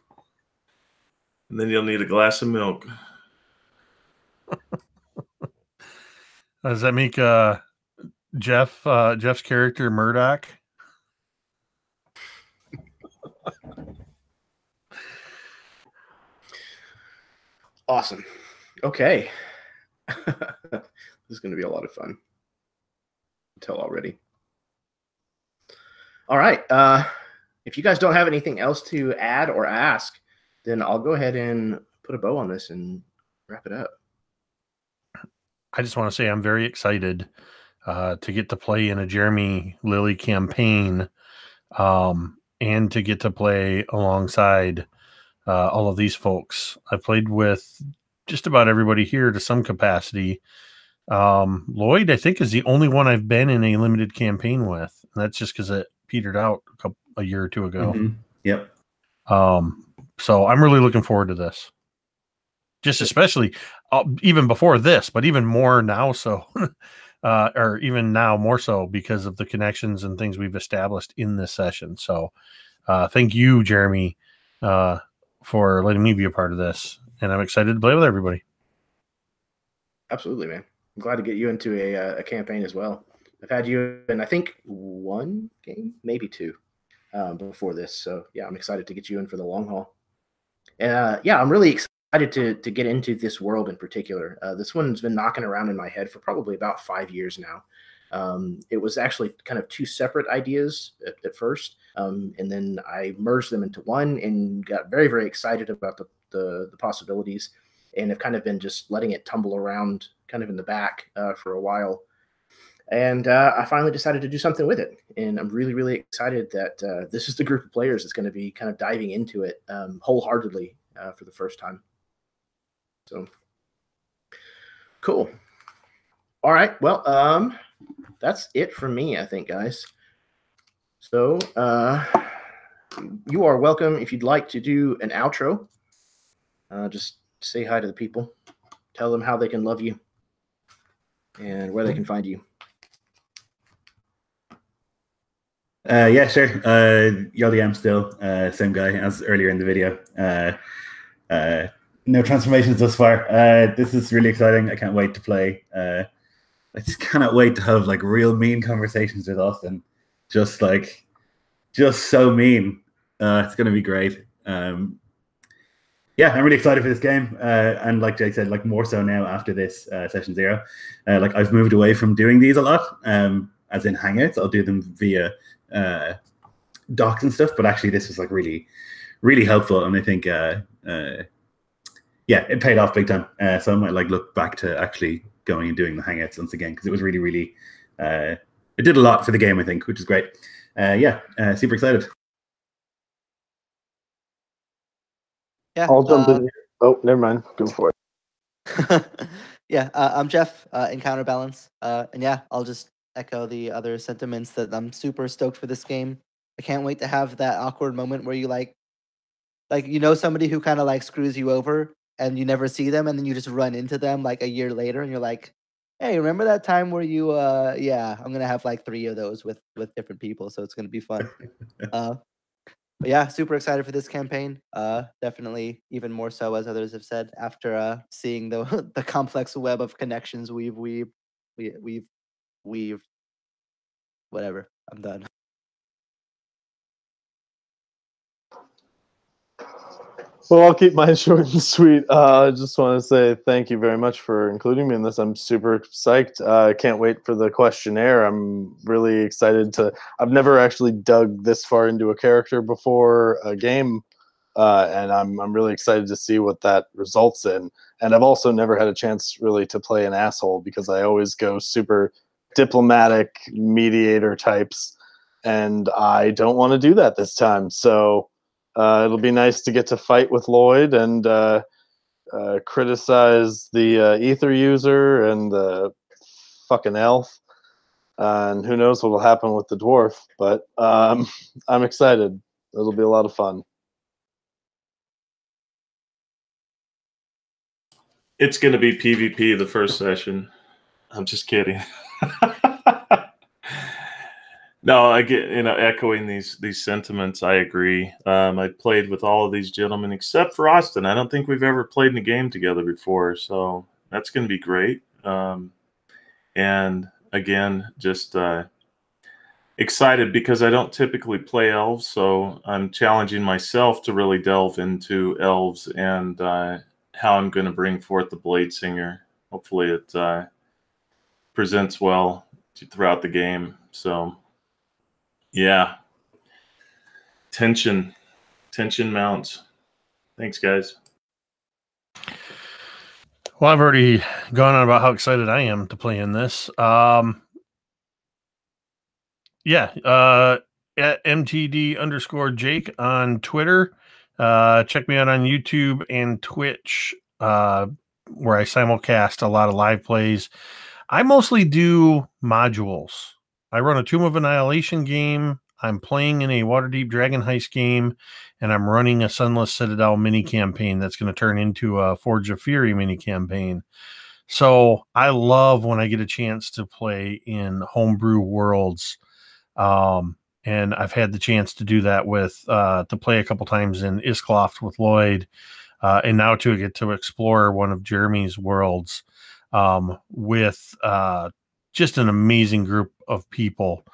And then you'll need a glass of milk. Does that make Jeff's character Murdoch? Awesome. Okay. This is going to be a lot of fun. Tell already. All right. If you guys don't have anything else to add or ask, then I'll go ahead and put a bow on this and wrap it up. I just want to say I'm very excited to get to play in a Jeremy Lilly campaign and to get to play alongside all of these folks. I've played with just about everybody here to some capacity. Lloyd, I think, is the only one I've been in a limited campaign with. And that's just because it petered out a year or two ago. Mm-hmm. Yep. So I'm really looking forward to this. Just especially even before this, but even more now so. Or even now more so because of the connections and things we've established in this session. So thank you, Jeremy, for letting me be a part of this. And I'm excited to play with everybody. Absolutely, man. I'm glad to get you into a campaign as well. I've had you in, I think, one game, maybe two, before this. So, yeah, I'm excited to get you in for the long haul. Yeah, I'm really excited to get into this world in particular. This one's been knocking around in my head for probably about 5 years now. It was actually kind of two separate ideas at first, and then I merged them into one and got very, very excited about the possibilities, and have kind of been just letting it tumble around kind of in the back for a while. And I finally decided to do something with it, and I'm really, really excited that this is the group of players that's going to be kind of diving into it wholeheartedly for the first time. So cool. All right. Well, that's it for me, I think, guys. So you are welcome if you'd like to do an outro. Just say hi to the people. Tell them how they can love you and where they can find you. Yeah, sure. Yoliam still, same guy as earlier in the video. No transformations thus far. This is really exciting. I can't wait to play. I just cannot wait to have like real mean conversations with Austin. Just so mean. It's gonna be great. Yeah, I'm really excited for this game. And like Jake said, like more so now after this session 0. Like I've moved away from doing these a lot. As in Hangouts, I'll do them via docs and stuff. But actually, this was like really, really helpful, and I think yeah, it paid off big time. So I might like look back to actually going and doing the Hangouts once again because it was really, really it did a lot for the game, I think, which is great. Yeah, super excited. Yeah, I'll jump in here. Oh, never mind. Go for it. Yeah, I'm Jeff in Counterbalance. And yeah, I'll just echo the other sentiments that I'm super stoked for this game. I can't wait to have that awkward moment where you like somebody who kind of like screws you over and you never see them and then you just run into them like a year later and you're like, hey, remember that time where you yeah, I'm gonna have like 3 of those with different people, so it's gonna be fun. But yeah, super excited for this campaign. Definitely even more so, as others have said, after seeing the the complex web of connections we've whatever. I'm done. Well, I'll keep mine short and sweet. I just want to say thank you very much for including me in this. I'm super psyched. I can't wait for the questionnaire. I'm really excited to. I've never actually dug this far into a character before a game, and I'm really excited to see what that results in. And I've also never had a chance really to play an asshole because I always go super diplomatic mediator types, and I don't want to do that this time. So. It'll be nice to get to fight with Lloyd and criticize the ether user and the fucking elf. And who knows what will happen with the dwarf. But I'm excited. It'll be a lot of fun. It's going to be PvP the first session. I'm just kidding. No, I get, echoing these sentiments. I agree. I played with all of these gentlemen except for Austin. I don't think we've ever played in a game together before, so that's going to be great. And again, just excited because I don't typically play elves, so I'm challenging myself to really delve into elves and how I'm going to bring forth the Blade Singer. Hopefully, it presents well throughout the game. So. Yeah. Tension mounts. Thanks, guys. Well, I've already gone on about how excited I am to play in this. Yeah. At MTD_Jake on Twitter. Check me out on YouTube and Twitch, where I simulcast a lot of live plays. I mostly do modules. I run a Tomb of Annihilation game. I'm playing in a Waterdeep Dragon Heist game, and I'm running a Sunless Citadel mini campaign that's going to turn into a Forge of Fury mini campaign. So I love when I get a chance to play in homebrew worlds. And I've had the chance to do that with to play a couple times in Iskloft with Lloyd, and now to get to explore one of Jeremy's worlds with just an amazing group of people.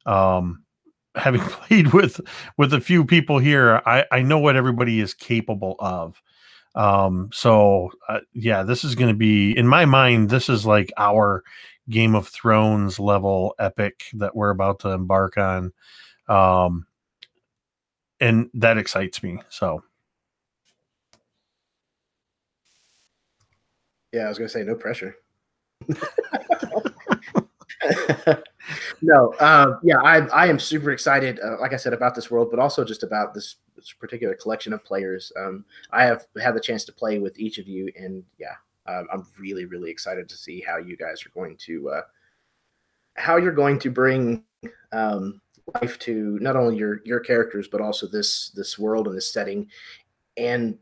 Having played with a few people here, I know what everybody is capable of. So yeah, this is going to be, in my mind, this is like our Game of Thrones level epic that we're about to embark on. And that excites me. So. Yeah, I was going to say no pressure. No, yeah, I am super excited, like I said, about this world, but also just about this particular collection of players. I have had the chance to play with each of you, and yeah, I'm really, really excited to see how you guys are going to bring life to not only your characters, but also this world and this setting, and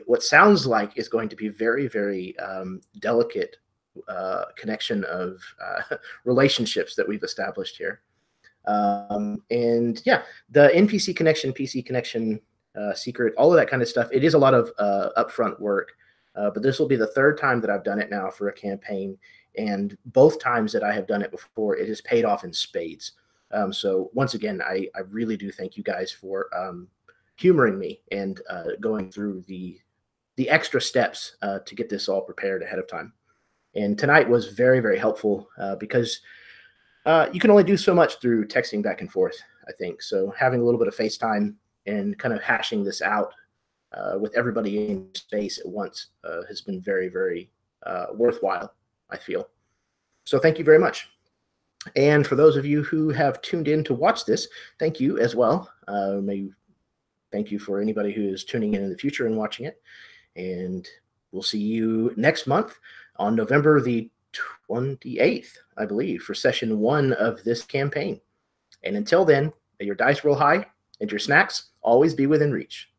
what sounds like is going to be very, very delicate connection of relationships that we've established here. And yeah, the NPC connection, PC connection, secret, all of that kind of stuff. It is a lot of upfront work, but this will be the third time that I've done it now for a campaign. And both times that I have done it before, it has paid off in spades. So once again, I really do thank you guys for humoring me and going through the extra steps to get this all prepared ahead of time. And tonight was very, very helpful because you can only do so much through texting back and forth, I think. So having a little bit of FaceTime and kind of hashing this out with everybody in space at once has been very, very worthwhile, I feel. So thank you very much. And for those of you who have tuned in to watch this, thank you as well. Thank you for anybody who is tuning in the future and watching it. And we'll see you next month on November the 28th, I believe, for session 1 of this campaign. And until then, may your dice roll high and your snacks always be within reach.